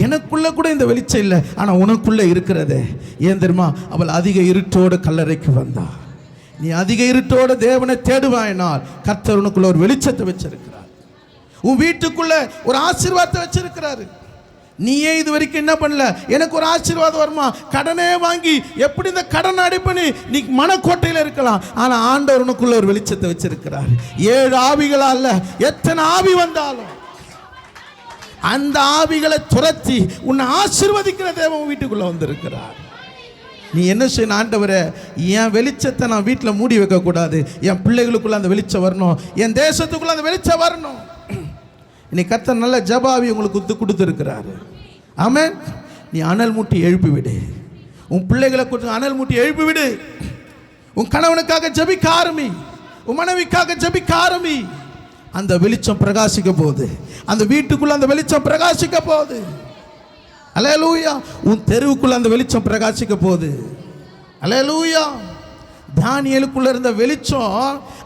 எனக்குள்ள கூட இந்த வெளிச்சம் இல்லை, ஆனால் உனக்குள்ள இருக்கிறதே. ஏன் தெரியுமா? அவள் அதிக இருட்டோடு கல்லறைக்கு வந்தா. நீ அதிக இருட்டோடு தேவனை தேடுவாயினால் கர்த்தர் உனக்குள்ள ஒரு வெளிச்சத்தை வச்சிருக்கிறார். உன் வீட்டுக்குள்ள ஒரு ஆசீர்வாதத்தை வச்சிருக்கிறாரு. நீயே இது வரைக்கும் என்ன பண்ணல, எனக்கு ஒரு ஆசீர்வாதம் வருமா, கடனே வாங்கி எப்படி இந்த கடன் அடைப்பனு நீ மனக்கோட்டையில் இருக்கலாம். ஆனால் ஆண்டவர் உனக்குள்ள ஒரு வெளிச்சத்தை வச்சிருக்கிறார். 7 ஆவிகளா அல்ல, எத்தனை ஆவி வந்தாலும் அந்த ஆவிகளை துரத்தி உன்னை ஆசீர்வதிக்கிற தேவன் வீட்டுக்குள்ள வந்திருக்கிறார். நீ என்ன செய்யணும், ஆண்டவரே என் வெளிச்சத்தை நான் வீட்டில் மூடி வைக்கக்கூடாது, என் பிள்ளைகளுக்குள்ள அந்த வெளிச்சம் வரணும், என் தேசத்துக்குள்ள அந்த வெளிச்சம் வரணும். இன்னைக்கு கர்த்தர் நல்ல ஜபாவி உங்களுக்கு கொடுத்துருக்கிறாரு. ஆமென். நீ அனல் மூட்டி எழுப்பி விடு, உன் பிள்ளைகளை கொடுத்து அனல் மூட்டி எழுப்பி விடு. உன் கணவனுக்காக ஜபிக்க ஆரம்பி, உன் மனைவிக்காக ஜபிக்க ஆரம்பி. அந்த வெளிச்சம் பிரகாசிக்க போகுது, அந்த வீட்டுக்குள்ள அந்த வெளிச்சம் பிரகாசிக்க போகுது. அல்லேலூயா. உன் தெருவுக்குள்ள அந்த வெளிச்சம் பிரகாசிக்க போகுது. அல்லேலூயா. தானியேலுக்குள்ள இருந்த வெளிச்சம்,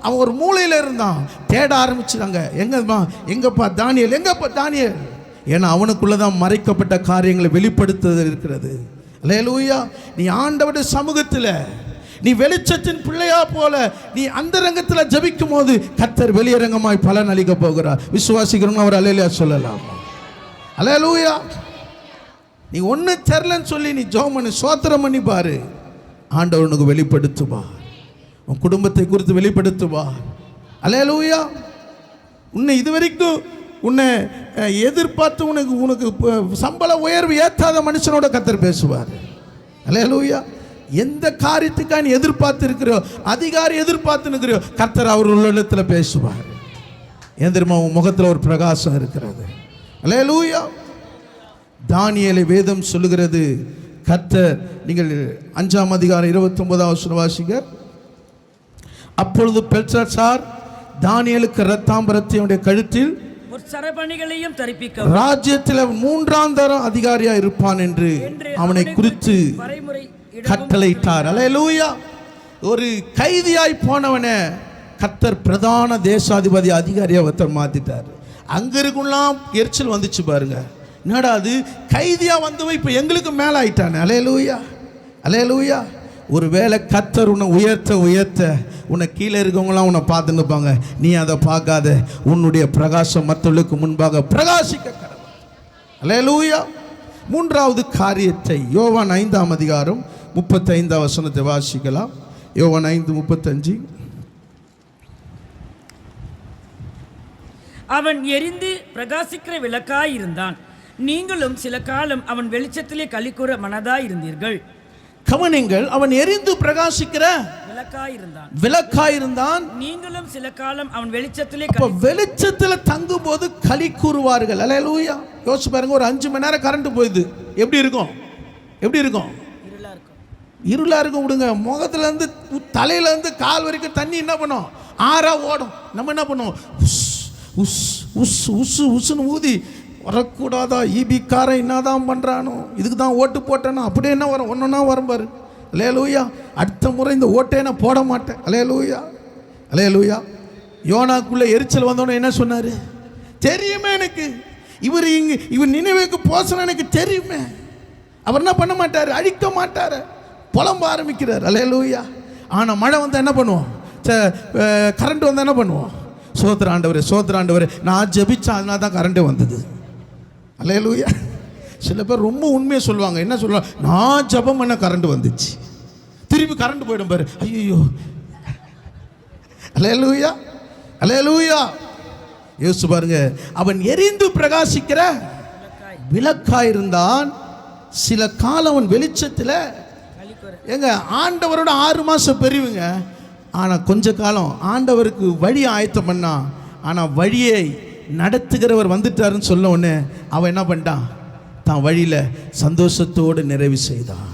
அவன் ஒரு மூலையில் இருந்தான், தேட ஆரம்பிச்சாங்க. எங்கப்பா தானியேல், எங்கப்பா தானியேல்? ஏன்னா அவனுக்குள்ள தான் மறைக்கப்பட்ட காரியங்களை வெளிப்படுத்துதல் இருக்கிறது. அல்லேலூயா. நீ ஆண்டவருடைய சமூகத்தில் நீ வெளிச்சத்தின் பிள்ளையா போல நீ அந்த ரங்கத்தில் ஜபிக்கும் போது கர்த்தர் வெளியரங்கமாய் பலன் அளிக்க போகிறார். விசுவாசிக்கிறவங்க அவர் அல்லேலூயா சொல்லலாம். அல்லேலூயா. நீ ஒன்று தெரியலன்னு சொல்லி நீ ஜெபம் பண்ணி சோத்திரம் பண்ணி பாரு, ஆண்டவர் உனக்கு வெளிப்படுத்துவார், உன் குடும்பத்தை குறித்து வெளிப்படுத்துவார். அல்லேலூயா. உன்னை இதுவரைக்கும் உன்னை எதிர்பார்த்து உனக்கு சம்பள உயர்வு ஏற்றாத மனுஷனோட கர்த்தர் பேசுவார். அல்லேலூயா. எந்த காரியத்துக்காக நீ எதிர்பார்த்து இருக்கிறோ, அதிகாரி எதிர்பார்த்து இருக்கிறோ, கர்த்தர் அவர் உள்ளத்தில் பேசுவார். ஏன் தெரியுமா, உன் முகத்தில் ஒரு பிரகாசம் இருக்கிறது. அல்லேலூயா. தானியேலை வேதம் சொல்லுகிறது, கர்த்தர், நீங்கள் 5ஆம் அதிகாரம் 29வது வாசிங்க. அப்பொழுது பெல்ஷாத்சார் தானியேலுக்கு இரத்தாம்பரத்தை கழுத்தில் ஒரு சரபணிகளையும் தரிப்பிக்க ராஜ்யத்தில் 3ஆம் தரம் அதிகாரியா இருப்பான் என்று அவனை குறித்து கட்டளையிட்டார். அல்லேலூயா. ஒரு கைதியாய் போனவனை கர்த்தர் பிரதான தேசாதிபதி அதிகாரியா ஒருத்தர் மாத்திட்டார். அங்க இருக்குலாம் எரிச்சல் வந்துச்சு பாருங்க. என்னடா அது, கைதியா வந்தவன் இப்ப எங்களுக்கு மேல ஆயிட்டானே. அல்லேலூயா. அல்லேலூயா. ஒரு வேளை கர்த்தர் உன்னை உயர்த்த உன்னை கீழே இருக்கவங்களாம் உன்னை பார்த்துன்னு இருப்பாங்க, நீ அதை பார்க்காத, உன்னுடைய பிரகாசம் மற்றவர்களுக்கு முன்பாக பிரகாசிக்க கடவுள். அல்லேலூயா. 3வது காரியத்தை யோவான் 5ஆம் அதிகாரம் 35ஆம் வசனத்தை வாசிக்கலாம். யோவான் 5:35. அவன் எரிந்து பிரகாசிக்கிற விளக்காய் இருந்தான், நீங்களும் சில காலம் அவன் வெளிச்சத்திலே களிக்கூற மனதாய் இருந்தீர்கள். கவனிங்கள், அவன் எரிந்து பிரகாசிக்கிற விளக்காய் இருந்தான், நீங்களும் சில காலம் அவன் வெளிச்சத்திலே வெளிச்சத்தில் தங்கும் போது களி கூறுவார்கள். அல்லேலூயா. யோசிச்சு பாருங்க, ஒரு 5 மணி நேரம் கரண்ட் போயிடுது, எப்படி இருக்கும்? எப்படி இருக்கும்? இருளா இருக்கும். விடுங்க, முகத்துல இருந்து தலையில இருந்து கால் வரைக்கும் தண்ணி என்ன பண்ணும், ஆறா ஓடும். நம்ம என்ன பண்ணுவோம், உஸ் உஸ் உஸ் உஸ் உஸ்ன்னு ஊதி வரக்கூடாதா, ஈபிக்காரன் என்னதான் பண்ணுறானோ, இதுக்கு தான் ஓட்டு போட்டேன்னா அப்படியே என்ன வரும், ஒன்றா வரும் பாரு. அல்லேலூயா. அடுத்த முறை இந்த ஓட்டே நான் போட மாட்டேன். அல்லேலூயா. அல்லேலூயா. யோனாக்குள்ளே எரிச்சல் வந்தோன்னே என்ன சொன்னார் தெரியுமே எனக்கு, இவர் நினைவுக்கு போசன எனக்கு தெரியுமே. அவர் என்ன பண்ண மாட்டார், அழிக்க மாட்டார், புலம்ப ஆரம்பிக்கிறார். அல்லேலூயா. ஆனால் மழை வந்தால் என்ன பண்ணுவோம், கரண்ட் வந்தால் என்ன பண்ணுவோம், சோத்திர ஆண்டவரே நான் ஜெபிச்சேன் அதனால தான் கரண்டே வந்தது. அல்லேலூயா. சில பேர் ரொம்ப உண்மையை சொல்லுவாங்க. என்ன சொல்லுவாங்க, நான் ஜெபம் பண்ண கரண்ட் வந்துச்சு, திருப்பி கரண்ட் போயிடும் பாரு, ஐயோ. அல்லேலூயா. அல்லேலூயா. யோசிச்சு பாருங்க, அவன் எரிந்து பிரகாசிக்கிற விளக்காய் இருந்தான், சில காலம் அவன் வெளிச்சத்தில். எங்க ஆண்டவரோட 6 மாதம் பெரியவங்க, ஆனால் கொஞ்ச காலம் ஆண்டவருக்கு வழி ஆயத்தம் பண்ணான். ஆனால் வழியை நடத்துகிறவர் வந்துட்டாருன்னு சொல்ல உடனே அவன் என்ன பண்ணிட்டான், தான் வழியில் சந்தோஷத்தோடு நிறைவு செய்தான்,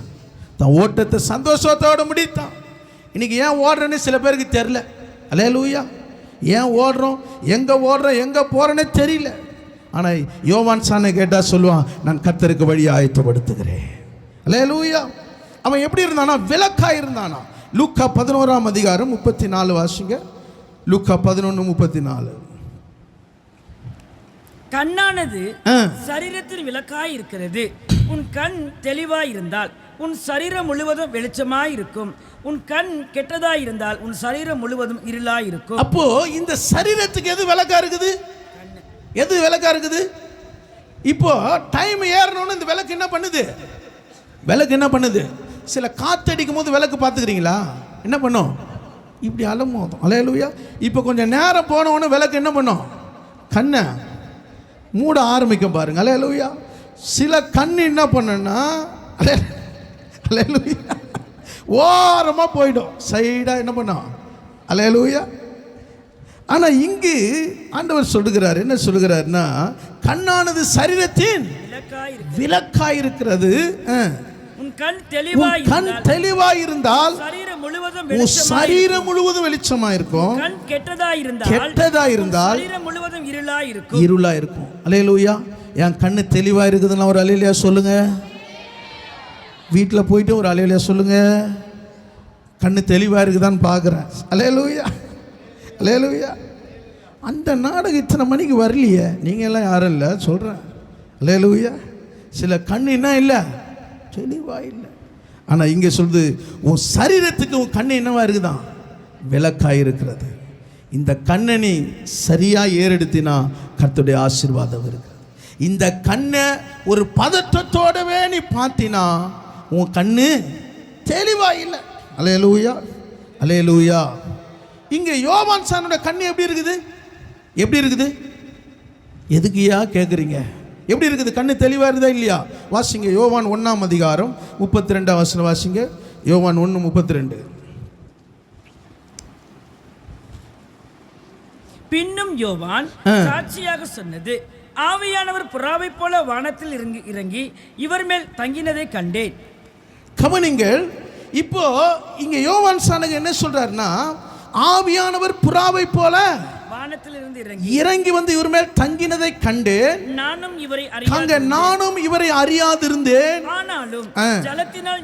தான் ஓட்டத்தை சந்தோஷத்தோடு முடித்தான். இன்னைக்கு ஏன் ஓடுறேன்னு சில பேருக்கு தெரியல. அல்லேலூயா. ஏன் ஓடுறோம், எங்கே ஓடுறோம், எங்கே போகிறோன்னே தெரியல. ஆனால் யோவான் சானை கேட்டால் சொல்லுவான், நான் கர்த்தருக்கு வழியை ஆயத்தப்படுத்துகிறேன். அல்லேலூயா. அவன் எப்படி இருந்தானா, விளக்காய் இருந்தானா. லூக்கா 11ஆம் அதிகாரம் 34 வாசிங்க. லூக்கா 11:34. கண்ணானது சரீரத்தின் விளக்காய் இருக்கிறது. உன் கண் தெளிவாய் இருந்தால் உன் சரீரம் முழுவதும் வெளிச்சமாய் இருக்கும். உன் கண் கெட்டதாய் இருந்தால் உன் சரீரம் முழுவதும் இருளாய் இருக்கும். அப்போ இந்த சரீரத்துக்கு எது விளக்கா இருக்குது, எது விளக்கா இருக்குது? இப்போ டைம் ஏறணும்னு இந்த விளக்கு என்ன பண்ணுது? விளக்கு என்ன பண்ணுது? சில காற்றடிக்கும் போது விளக்கு பார்த்துக்கிறீங்களா? என்ன பண்ணும்? இப்படி அலமோதும். அல்லேலூயா. இப்போ கொஞ்சம் நேரம் போனவொன்னு விளக்கு என்ன பண்ணும்? கண்ணை மூட ஆரம்பிக்கும் பாருங்க. அல்லேலூயா. சில கண்ணு என்ன பண்ணுன்னா அல்லேலூயா ஓரமாக போயிடும், சைடாக என்ன பண்ணும்? அல்லேலூயா. ஆனால் இங்கு ஆண்டவர் சொல்லுகிறார், என்ன சொல்லுகிறார்னா, கண்ணானது சரீரத்தின் விளக்காயிருக்கிறது. உன் கண் தெளிவாய் இருந்தால் சரீரம் முழுவதும் வெளிச்சமா இருக்கும். கண் கெட்டதா இருந்தால் சரீரம் முழுவதும் இருளா இருக்கும். அல்லேலூயா. என் கண்ணு தெளிவா இருக்குதுன்னா ஒரு அல்லேலூயா சொல்லுங்க. வீட்டில் போயிட்டு ஒரு அல்லேலூயா சொல்லுங்க. கண்ணு தெளிவா இருக்குதான்னு பார்க்குறேன். அல்லேலூயா, அல்லேலூயா. அந்த நாடகம் இத்தனை மணிக்கு வரலையே, நீங்கள் எல்லாம் யாரும் இல்லை சொல்கிறேன். அல்லேலூயா. சில கண்ணு என்ன இல்லை, தெளிவா இல்லை. ஆனால் இங்கே சொல்லுது, உன் சரீரத்துக்கு உன் கண்ணு என்னவா இருக்குதான்? விளக்காய் இருக்கிறது. இந்த கண்ணை நீ சரியாக ஏறெடுத்தினா கர்த்தருடைய ஆசீர்வாதம் இருக்கு. இந்த கண்ணை ஒரு பதற்றத்தோடவே நீ பார்த்தினா உன் கண்ணு தெளிவா இல்லை. அல்லேலூயா, அல்லேலூயா. இங்கே யோவான் சானுடைய கண்ணு எப்படி இருக்குது? எப்படி இருக்குது? எதுக்குயா கேட்குறீங்க? எப்படி இருக்குது? கண்ணு தெளிவாக இருக்குதா இல்லையா? வாசிங்க யோவான் 1ஆம் அதிகாரம் 32ஆம் வசனம் வாசிங்க. யோவான் 1:32. பின்னும் யோவான் சாட்சியாக சொன்னது, ஆவியானவர் புறாவை போல வானத்தில் இறங்கி இவர் மேல் தங்கினதை கண்டேன். கவனிங்கள். இப்போ இங்க யோவான் சானக என்ன சொல்றாருன்னா, ஆவியானவர் புறாவை போல வானத்திலிருந்து இறங்கி வந்து இவர் மேல் தங்கினதை கண்டேன். நானும் இவரை அறியாதிருந்தேன். ஆனாலும் ஜலத்தினால்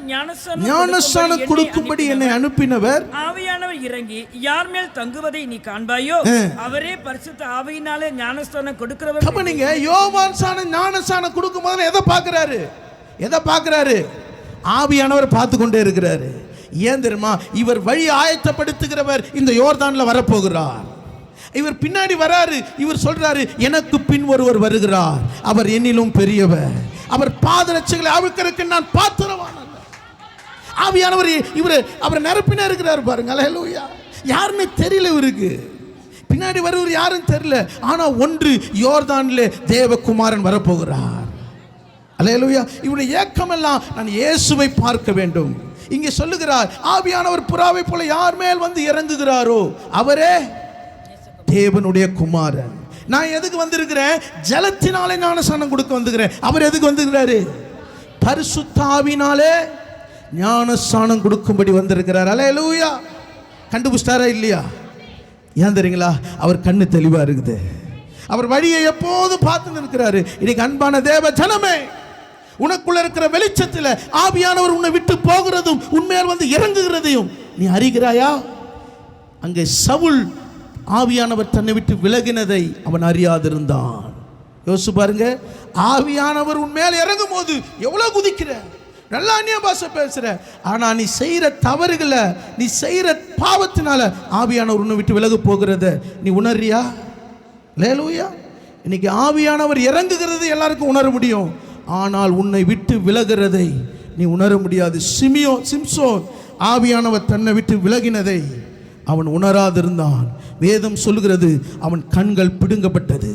ஞானஸ்நானம் கொடுக்கும்படி என்னை அனுப்பினவர் ஆவியானவர் இறங்கி யார் மேல் தங்குவதை நீ காண்பாயோ அவரே பரிசுத்த ஆவியினாலே ஞானஸ்நானம் கொடுக்கிறவர். கவனிங்க. யோவான் சானன் ஞானஸ்நானம் கொடுக்கும் போது எதை பார்க்கிறாரு? எதை பார்க்கிறாரு? ஆவியானவர் பார்த்து கொண்டே இருக்கிறாரு. ஏன் தெரியுமா? இவர் வழி ஆயத்தப்படுத்துகிறவர் இந்த யோர்தான்ல வரப்போகிறார். இவர் பின்னாடி வராரு. இவர் சொல்றாரு, எனக்கு பின் ஒருவர் வருகிறார், அவர் என்னிலும் பெரியவர், அவர் பாதரட்சைகளை அவிழ்க்கிறதுக்கு நான் பாத்திரவான் அல்ல. ஆவியானவர் அவர் நிரப்பினா இருக்கிறார் பாருங்க. அல்லேலூயா. யாருன்னு தெரியல இவருக்கு. பின்னாடி வருவர் யாருன்னு தெரியல. ஆனா ஒன்று, யோர்தானிலே தேவகுமாரன் வரப்போகிறார். அல்லேலூயா. இவருடைய ஏக்கமெல்லாம் நான் இயேசுவை பார்க்க வேண்டும். இங்கே சொல்லுகிறார், ஆவியானவர் புறாவை போல யார் மேல் வந்து இறங்குகிறாரோ அவரே தேவனுடைய குமாரன். நான் எதுக்கு வந்திருக்கிறேன்? ஜலத்தினாலே ஞானஸ்நானம் கொடுக்க வந்துக்கிறேன். அவர் எதுக்கு வந்திருக்கிறாரு? பரிசுத்த ஆவியினாலே ஞானஸ்நானம் கொடுக்கும்படி வந்திருக்கிறார். அல்லேலூயா. கண்டுபிடிச்சாரா இல்லையா? ஏன் தெரியுங்களா? அவர் கண்ணு தெளிவா இருக்குது. அவர் வழியை எப்போதும் பார்த்து இருக்கிறாரு. இன்னைக்கு அன்பான தேவ ஜனமே, உனக்குள்ள இருக்கிற வெளிச்சத்தில் ஆவியானவர் உன்னை விட்டு போகிறதும் உண்மையால் வந்து இறங்குகிறதையும் நீ அறிகிறாயா? அங்கே சவுல் ஆவியானவர் தன்னை விட்டு விலகினதை அவன் அறியாதிருந்தான். யோசிச்சு பாருங்க. ஆவியானவர் உன்மேல் இறங்கும் போது எவ்வளவு குதிக்கிற, நல்லா அந்நிய பாஷை பேசுற, ஆனா நீ செய்யற தவறுகளை, நீ செய்யற பாவத்தினால ஆவியானவர் உன்னை விட்டு விலகு போகிறத நீ உணர்றியா? அல்லேலூயா. இன்னைக்கு ஆவியானவர் இறங்குகிறது எல்லாருக்கும் உணர முடியும், ஆனால் உன்னை விட்டு விலகிறதை நீ உணர முடியாது. சிம்சோன் ஆவியானவர் தன்னை விட்டு விலகினதை அவன் உணராதிருந்தான். வேதம் சொல்லுகிறது, அவன் கண்கள் பிடுங்கப்பட்டது,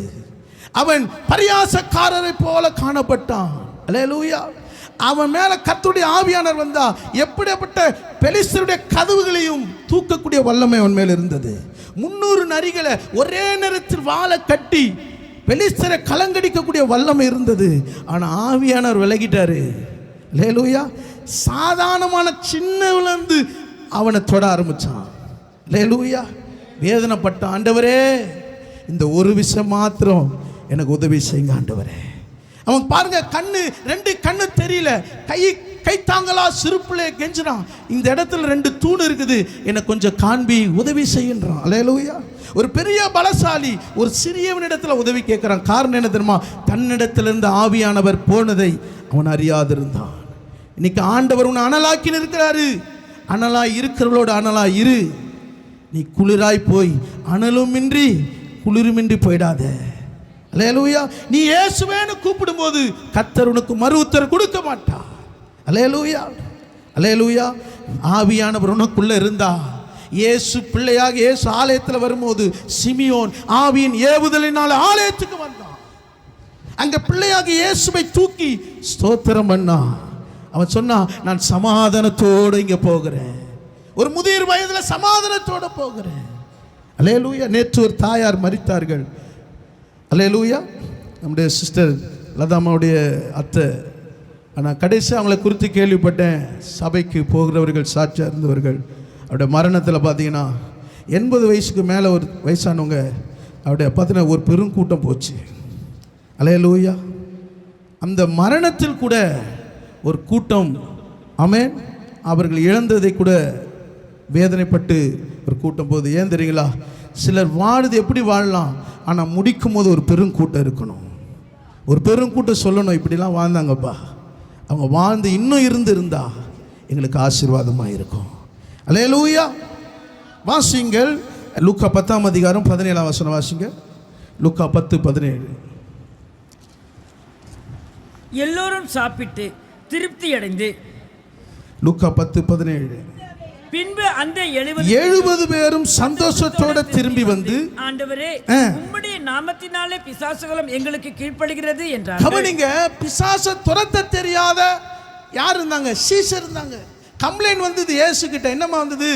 அவன் பரியாசக்காரரை போல காணப்பட்டான். அல்லேலூயா. அவன் மேல கர்த்தருடைய ஆவியானவர் வந்தா எப்படிப்பட்ட பெலிஸ்தருடைய கதவுகளையும் தூக்கக்கூடிய வல்லமை அவன் மேல் இருந்தது. 300 நரிகளை ஒரே நேரத்தில் வாழை கட்டி பெலிஸ்தரை கலங்கடிக்கக்கூடிய வல்லமை இருந்தது. ஆனால் ஆவியானவர் விலகிட்டாரு. அல்லேலூயா. சாதாரணமான சின்னவிலிருந்து அவனை தொட ஆரம்பிச்சான். அல்லேலூயா. வேதனைப்பட்ட ஆண்டவரே, இந்த ஒரு விஷயம் மாத்திரம் எனக்கு உதவி செய்யுங்க ஆண்டவரே. அவன் பாருங்க, கண்ணு 2 கண்ணு தெரியல, கை தாங்களா சிறுப்புலே கெஞ்சினான். இந்த இடத்துல 2 தூண் இருக்குது, எனக்கு கொஞ்சம் காண்பி உதவி செய்யன்றான். அல்லேலூயா. ஒரு பெரிய பலசாலி ஒரு சிறியவனிடத்துல உதவி கேட்கிறான். காரணம் என்ன தெரியுமா? தன்னிடத்திலிருந்து ஆவியானவர் போனதை அவன் அறியாதிருந்தான். இன்னைக்கு ஆண்டவர் உன்னை அனலாக்கி இருக்கிறாரு. அனலாய் இருக்கிறவளோட அனலாய் இரு. நீ குளிராய் போய் அனலுமின்றி குளிருமின்றி போயிடாத. அல்லேலூயா. நீ இயேசுவேன்னு கூப்பிடும்போது கர்த்தர் உனக்கு மறு உத்தரவு கொடுக்க மாட்டார். அல்லேலூயா, அல்லேலூயா. ஆவியானவர் உனக்குள்ள இருந்தா, இயேசு பிள்ளையாக இயேசு ஆலயத்தில் வரும்போது சிமியோன் ஆவியின் ஏவுதலினால் ஆலயத்துக்கு வந்தான். அங்க பிள்ளையாக இயேசுவை தூக்கி ஸ்தோத்திரம் பண்ணா. அவன் சொன்னா, நான் சமாதானத்தோடு இங்க போகிறேன், ஒரு முதிர் வயதுல சமாதானத்தோட போகிறேன். அல்லேலூயா. நேற்று ஒரு தாயார் மரித்தார்கள். அல்லேலூயா. நம்முடைய சிஸ்டர் லதாமாவுடைய அத்தை. ஆனால் கடைசி அவங்கள குறித்து கேள்விப்பட்டேன். சபைக்கு போகிறவர்கள், சாட்சியாக இருந்தவர்கள். அவருடைய மரணத்தில் பார்த்தீங்கன்னா 80 வயசுக்கு மேலே ஒரு வயசானவங்க அவருடைய பார்த்தீங்கன்னா ஒரு பெருங்கூட்டம் போச்சு. அல்லேலூயா. அந்த மரணத்தில் கூட ஒரு கூட்டம், ஆமென், அவர்கள் இழந்ததை கூட வேதனைப்பட்டு ஒரு கூட்டம் போகுது. ஏன் தெரியுங்களா? சிலர் வாழுது எப்படி வாழலாம், ஆனால் முடிக்கும் போது ஒரு பெருங்கூட்டம் இருக்கணும். ஒரு பெருங்கூட்டம் சொல்லணும், இப்படிலாம் வாழ்ந்தாங்கப்பா, அவங்க வாழ்ந்து இன்னும் இருந்தா எங்களுக்கு ஆசீர்வாதமாக இருக்கும். அல்லேலூயா. வாசிங்கள் லூக்கா 10ஆம் அதிகாரம் 17ஆம் வசனம் வாசிங்க. லூக்கா 10:17. எல்லோரும் சாப்பிட்டு திருப்தி அடைந்து, லூக்கா 10:17. பின்பு அந்த 70 பேரும் சந்தோஷத்தோட திரும்பி வந்து, ஆண்டவரே, உம்முடைய நாமத்தினாலே பிசாசுகளும் எங்களுக்கு கீழ்ப்படுகிறது என்றார். கவனிங்க, பிசாசை துரத்த தெரியாத யார் இருந்தாங்க? சீஷர் இருந்தாங்க. கம்ப்ளைண்ட் வந்தது இயேசு கிட்ட. என்னமா வந்தது?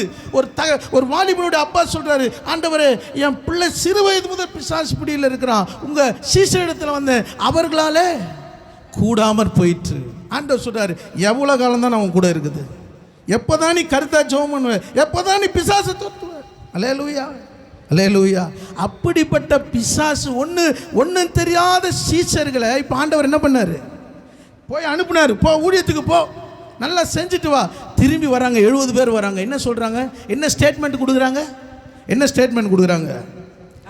ஒரு வாலிபனுடைய அப்பா சொல்றாரு, ஆண்டவரே, என் பிள்ளை சிறு வயது முதல் பிசாசு பிடியில் இருக்கிறான், உங்க சீஷர் இடத்துல வந்து அவர்களாலே கூடாமற் போயிற்று. ஆண்டவர் சொல்றாரு, எவ்வளவு காலம் தான் அவன் கூட இருக்குது? எப்போதான் நீ கருத்தா ஜெபம் பண்ணுவ? எப்போதான் நீ பிசாசை துரத்துவ? அல்லேலூயா, அல்லேலூயா. அப்படிப்பட்ட பிசாசு ஒன்றும் தெரியாத சீஷர்களை இப்போ ஆண்டவர் என்ன பண்ணாரு? போய் அனுப்புனாரு. போ, ஊழியத்துக்கு போ, நல்லா செஞ்சுட்டு வா. திரும்பி வராங்க, 70 பேர் வராங்க. என்ன சொல்றாங்க? என்ன ஸ்டேட்மெண்ட் கொடுக்குறாங்க? என்ன ஸ்டேட்மெண்ட் கொடுக்குறாங்க?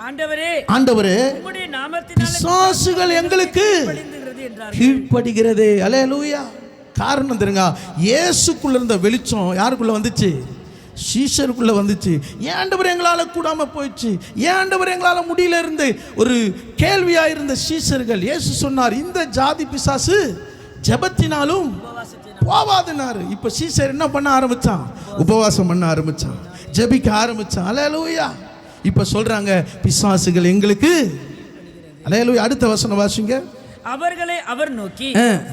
ஆண்டவரே, ஆண்டவரே, உம்முடைய நாமத்தினாலே பிசாசுகள் எங்களுக்கு கீழ்ப்படுகிறதே. அல்லேலூயா. காரணம் தெரியுங்க, இயேசுக்குள்ள இருந்த வெளிச்சம் யாருக்குள்ள வந்துச்சு? சீஷருக்குள்ள வந்துச்சு. ஏன் ஆண்டவர் எங்களால் கூடாம போயிடுச்சு? ஏன் ஆண்டவர் எங்களால் முடியல இருந்து ஒரு கேள்வியா இருந்த சீஷர்கள், இயேசு சொன்னார், இந்த ஜாதி பிசாசு ஜெபத்தினாலும் போவாதுனாரு. இப்ப சீஷர் என்ன பண்ண ஆரம்பிச்சான்? உபவாசம் பண்ண ஆரம்பிச்சான், ஜெபிக்க ஆரம்பிச்சான். அல்லேலூயா. இப்ப சொல்றாங்க, பிசாசுகள் எங்களுக்கு. அல்லேலூயா. அடுத்த வசனம் வாசிங்க. அவர்களை அவர் நோக்கி,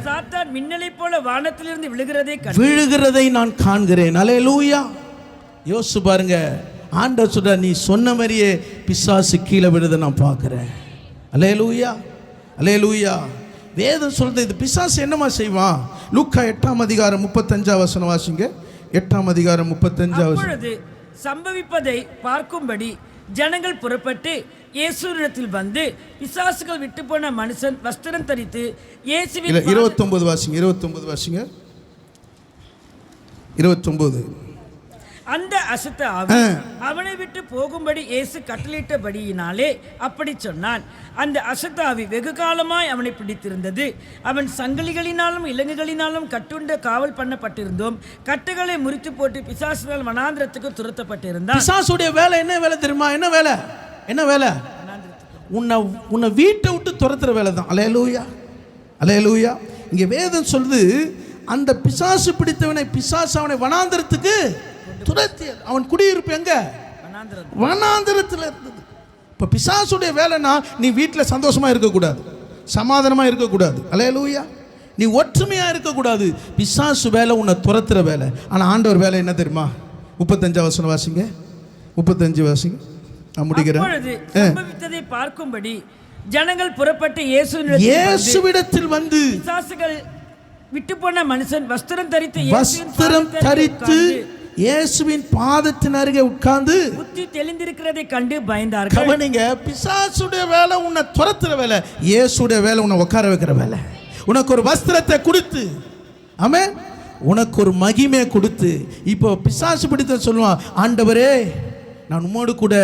சாத்தான் மின்னலை போல வானத்திலிருந்து விழுகிறதை நான் காண்கிறேன். அல்லேலூயா. யோசிச்சு பாருங்க, ஆண்டவர் சொல்ற, நீ சொன்ன மாதிரியே பிசாசு கீழே விழுத நான் பார்க்கிறேன். அல்லேலூயா, அல்லேலூயா. வேதம் சொல்றது, இது பிசாசு என்னமா செய்வான்? லூக்கா 8ஆம் அதிகாரம் 35ஆம் வசனம் வாசிங்க. 8ஆம் அதிகாரம் 35ஆம் வசனம். அப்பொழுது சம்பவிப்பதை பார்க்கும்படி ஜனங்கள் புறப்பட்டு இயேசுவினிடத்தில் வந்து, பிசாசுகள் விட்டு போன மனுஷன் வஸ்திரம் தரித்து இயேசுவின் 29 வாசிங்க. 29 வாசிங்க. 29. அந்த அசுத்த ஆவி அவனை விட்டு போகும்படி இயேசு கட்டளையிட்டபடியினாலே அப்படி சொன்னான். அந்த அசுத்த ஆவி வெகு காலமாய் அவனை பிடித்திருந்தது. அவன் சங்கிலிகளினாலும் இலங்குகளினாலும் கட்டுண்ட காவல் பண்ணப்பட்டிருந்தோம். கட்டுகளை முறித்து போட்டு பிசாசுகள் வனாந்திரத்துக்கு துரத்தப்பட்டிருந்தான். பிசாசுடைய வேலை என்ன வேலை தெரியுமா? என்ன வேலை? என்ன வேலை? உன்னை வீட்டை விட்டு துரத்துற வேலை தான். அல்லேலூயா, அல்லேலூயா. இங்கே வேதம் சொல்லுது, அந்த பிசாசு பிடித்தவனை பிசாசு அவனை வனாந்திரத்துக்கு துரத்தி, அவன் குடியிருப்பு எங்க? வனாந்திரத்தில் இருந்தது. இப்போ பிசாசுடைய வேலைன்னா, நீ வீட்டில் சந்தோஷமா இருக்கக்கூடாது, சமாதானமா இருக்கக்கூடாது. அல்லேலூயா. நீ ஒற்றுமையா இருக்கக்கூடாது. பிசாசு வேலை உன்னை துரத்துற வேலை. ஆனால் ஆண்டவர் வேலை என்ன தெரியுமா? 35 வசனம் வாசிங்க. 35 வாசிங்க. சம்பவித்ததை பார்க்கும்படி ஜனங்கள் புறப்பட்டு இயேசுவிடத்தில் வந்து, பிசாசுகள் விட்டு போன மனுஷன் வஸ்திரம் தரித்து இயேசுவின் பாதத்தின் அருகே உட்கார்ந்து புத்தி தெளிந்திருக்கிறதை கண்டு பயந்தார்கள். கவனிங்க, பிசாசுடைய வேலை உன்னை துரத்துற வேலை, இயேசுடைய வேலை உன்னை உட்கார வைக்கிற வேலை. உனக்கு ஒரு வஸ்திரத்தை கொடுத்து, ஆமென், உனக்கு ஒரு மகிமை கொடுத்து. இப்போ பிசாசு பிடித்த சொல்லுவான், ஆண்டவரே, நான் உம்மோடு கூட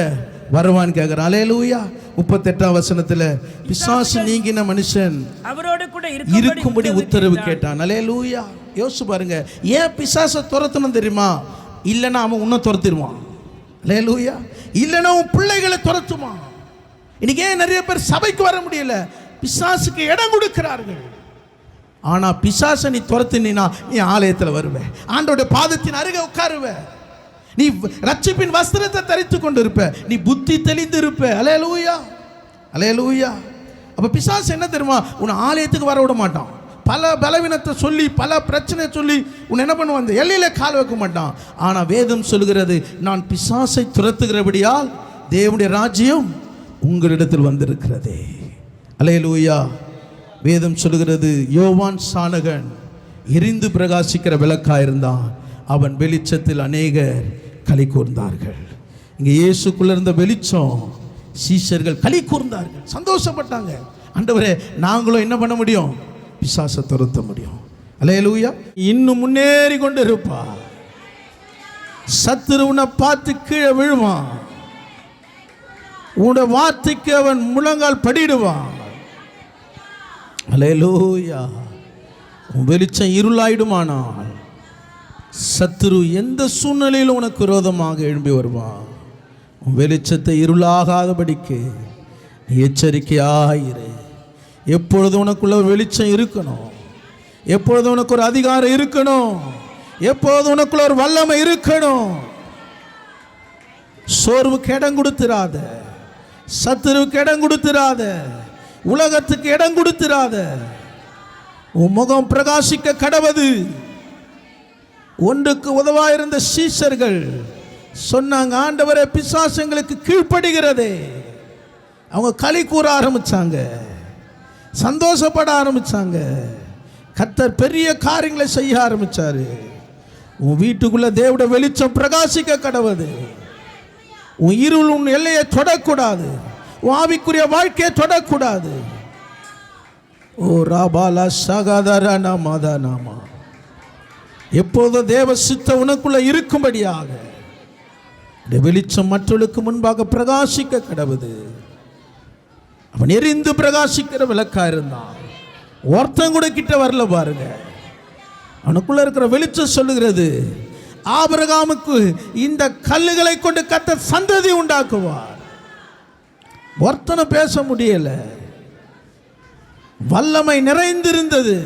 வருவான்னு கேட்கிறான். அல்லேலூயா. 38ஆம் வசனத்துல, பிசாசு நீங்கின மனுஷன் அவரோடு கூட இருக்கும்படி உத்தரவு கேட்டான். அல்லேலூயா. யோசிச்சு பாருங்க, ஏன் பிசாசை துரத்தணும் தெரியுமா? இல்லைன்னா அவன் உன்னை துரத்திடுவான். அல்லேலூயா. இல்லைன்னா உன் பிள்ளைகளை துரத்துவான். இன்னைக்கு ஏன் நிறைய பேர் சபைக்கு வர முடியல? பிசாசுக்கு இடம் கொடுக்கிறார்கள். ஆனா பிசாசை நீ துரத்தினா நீ ஆலயத்தில் வருவ, ஆண்டவருடைய பாதத்தின் அருகே உட்காருவ, நீ ரட்சிப்பின் வஸ்திரத்தை தரித்து கொண்டு இருப்ப, நீ புத்தி தெளிந்து இருப்ப. அல்லேலூயா, அல்லேலூயா. அப்ப பிசாசு என்ன தெரியுமா, உன்னை ஆலயத்துக்கு வர விட மாட்டான். பல பலவீனத்தை சொல்லி, பல பிரச்சனை சொல்லி உன்னை என்ன பண்ணுவான், அந்த எல்லையில கால் வைக்க மாட்டான். ஆனா வேதம் சொல்கிறது, நான் பிசாசை துரத்துகிறபடியால் தேவனுடைய ராஜ்யம் உங்களிடத்தில் வந்திருக்கிறதே. அல்லேலூயா. வேதம் சொல்கிறது, யோவான் சானகன் எரிந்து பிரகாசிக்கிற விளக்காயிருந்தான், அவன் வெளிச்சத்தில் அநேகர் களி கூர்ந்தார்கள். இங்கே இயேசுக்குள்ள இருந்த வெளிச்சம் சீஷர்கள் களி கூர்ந்தார்கள், சந்தோஷப்பட்டாங்க. ஆண்டவரே, நாங்களும் என்ன பண்ண முடியும்? பிசாசை துரத்த முடியும். அல்லேலூயா. இன்னும் முன்னேறி கொண்டு இருப்பா. சத்துருவனை பார்த்து கீழே விழுவான், உன்னுடைய வார்த்தைக்கு அவன் முழங்கால் படிடுவான். அல்லேலூயா. உன் வெளிச்சம் இருளாயிடுமானால் சத்துரு எந்த சூழ்நிலையிலும் உனக்கு விரோதமாக எழும்பி வருவான். உன் வெளிச்சத்தை இருளாகாதபடிக்கு நீ எச்சரிக்கையாயிரு. எப்பொழுது உனக்குள்ள ஒரு வெளிச்சம் இருக்கணும், எப்பொழுது உனக்கு ஒரு அதிகாரம் இருக்கணும், எப்பொழுது உனக்குள்ள ஒரு வல்லமை இருக்கணும். சோர்வுக்கு இடம் கொடுத்துறாத, சத்துருவுக்கு இடம் கொடுத்துறாத, உலகத்துக்கு இடம் கொடுத்துறாத. உன் முகம் பிரகாசிக்க கடவது. ஒன்றுக்கு உதவாயிருந்த சீஷர்கள் சொன்னாங்க, ஆண்டவரே, பிசாசங்களுக்கு கீழ்ப்படுகிறதே. அவங்க களி கூற ஆரம்பிச்சாங்க, சந்தோஷப்பட ஆரம்பிச்சாங்க. கர்த்தர் பெரிய காரியங்களை செய்ய ஆரம்பிச்சாரு. உன் வீட்டுக்குள்ள தேவனுடைய வெளிச்சம் பிரகாசிக்க கடவது. உன் இருள் உன் எல்லையை தொடக்கூடாது, உன் ஆவிக்குரிய வாழ்க்கையை தொடக்கூடாது. ஓ ராபாலா சகாதரனா மாதானாமா. எப்போதும் தேவ சித்தம் உனக்குள்ள இருக்கும்படியாக வெளிச்சம் மற்றவர்களுக்கு முன்பாக பிரகாசிக்க கடவுது. அவன் எரிந்து பிரகாசிக்கிற விளக்கா இருந்தான். ஒருத்தன் கூட கிட்ட வரல பாருங்க. அவனுக்குள்ள இருக்கிற வெளிச்சம் சொல்லுகிறது, ஆபிரகாமுக்கு இந்த கல்லுகளை கொண்டு கர்த்தர் சந்ததி உண்டாக்குவார். ஒருத்தனை பேச முடியல, வல்லமை நிறைந்திருந்தது.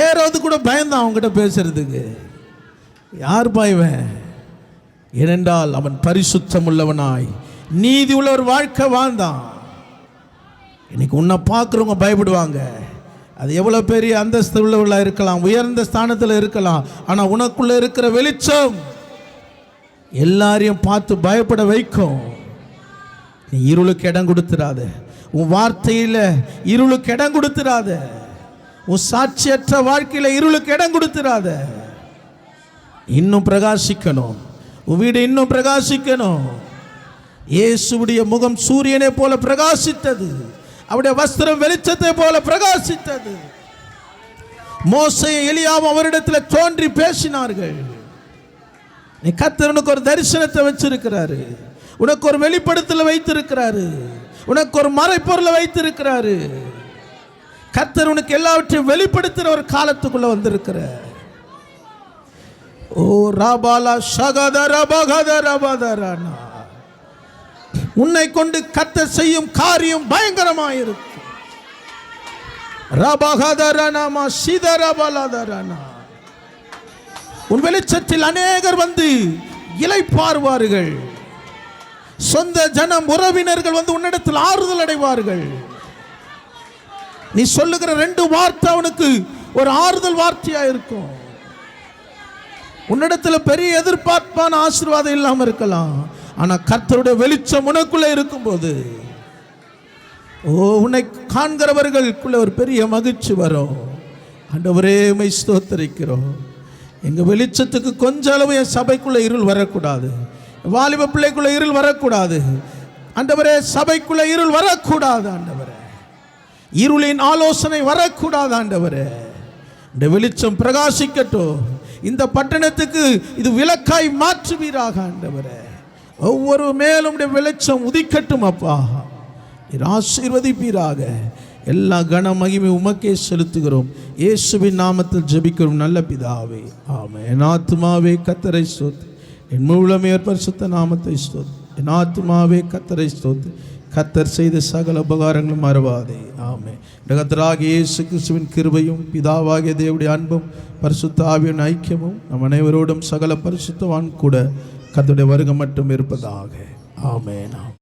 ஏறாவது கூட பயந்தான் அவங்ககிட்ட பேசுறதுக்கு. யார் பாய்வன்? ஏனென்றால் அவன் பரிசுத்தம் உள்ளவனாய் நீதி உள்ள ஒரு வாழ்க்கை வாழ்ந்தான். இன்னைக்கு உன்னை பார்க்குறவங்க பயப்படுவாங்க. அது எவ்வளோ பெரிய அந்தஸ்து உள்ளவர்களாக இருக்கலாம், உயர்ந்த ஸ்தானத்தில் இருக்கலாம். ஆனால் உனக்குள்ள இருக்கிற வெளிச்சம் எல்லாரையும் பார்த்து பயப்பட வைக்கும். நீ இருளுக்கு இடம் கொடுத்துடாத. உன் வார்த்தையில் இருளுக்கு இடம் கொடுத்துடாத. உன் சாட்சியற்ற வாழ்க்கையில் இருளுக்கு இடம் கொடுத்துடாத. இன்னும் பிரகாசிக்கணும், உன் வீடு இன்னும் பிரகாசிக்கணும். இயேசுவுடைய முகம் சூரியனை போல பிரகாசித்தது, அவருடைய வஸ்திரம் வெளிச்சத்தை போல பிரகாசித்தது. மோசே எலியாவும் அவரிடத்தில் தோன்றி பேசினார்கள். நீ கர்த்தர் உனக்கு ஒரு தரிசனத்தை வச்சிருக்கிறாரு, உனக்கு ஒரு வெளிப்படுத்தல வைத்திருக்கிறாரு, உனக்கு ஒரு மறைப்பொருளை வைத்திருக்கிறாரு. கர்த்தர் உனக்கு எல்லாவற்றையும் வெளிப்படுத்துகிற ஒரு காலத்துக்குள்ள வந்திருக்கிற. ஓ ராபாலா ஷகதர பகதரபதரனா. உன்னை கொண்டு கர்த்தர் செய்யும் காரியம் பயங்கரமாயிருக்கும். ரபகதரனமா சிதரபலதரனா. உன் வெளிச்சத்தில் அநேகர் வந்து இளைப்பாறுவார்கள். சொந்த ஜனம் உறவினர்கள் வந்து உன்னிடத்தில் ஆறுதல் அடைவார்கள். நீ சொல்லுகிற 2 வார்த்தை அவனுக்கு ஒரு ஆறுதல் வார்த்தையா இருக்கும். உன்னிடத்தில் பெரிய எதிர்பார்ப்பான ஆசீர்வாதம் இல்லாமல் இருக்கலாம், ஆனா கர்த்தருடைய வெளிச்சம் உனக்குள்ளே இருக்கும்போது உன்னை காண்கிறவர்களுக்குள்ள ஒரு பெரிய மகிழ்ச்சி வரும். ஆண்டவரே, உம்மை ஸ்தோத்திரிக்கிறோம். எங்க வெளிச்சத்துக்கு கொஞ்ச அளவு என் சபைக்குள்ள இருள் வரக்கூடாது, வாலிப பிள்ளைக்குள்ள இருள் வரக்கூடாது. ஆண்டவரே, சபைக்குள்ள இருள் வரக்கூடாது. ஆண்டவரே, இருளின் ஆலோசனை வரக்கூடாது. ஆண்டவரே, இந்த வெளிச்சம் பிரகாசிக்கட்டும். இந்த பட்டணத்துக்கு இது விளக்காய் மாற்றுவீராக. ஆண்டவரே, ஒவ்வொரு மேலும் வெளிச்சம் உதிக்கட்டும். அப்பா, ஆசீர்வதிப்பீராக. எல்லா கன மகிமை உமக்கே செலுத்துகிறோம். இயேசுவின் நாமத்தில் ஜெபிக்கிறோம் நல்ல பிதாவே, ஆமென். என் ஆத்துமாவே கர்த்தரை ஸ்தோத்திரி, என் முழுமையோர் பரிசுத்த நாமத்தை ஸ்தோத்திரி. என் ஆத்துமாவே கர்த்தரை ஸ்தோத்திரி, கர்த்தர் செய்த சகல உபகாரங்களும் மறவாதே. ஆமென். கர்த்தராகிய இயேசு கிறிஸ்துவின் கிருபையும் பிதாவாகிய தேவனுடைய அன்பும் பரிசுத்த ஆவியின் ஐக்கியமும் நம் அனைவரோடும் சகல பரிசுத்தவான் கூட கர்த்தருடைய வருகை மட்டும் இருப்பதாக. ஆமென்.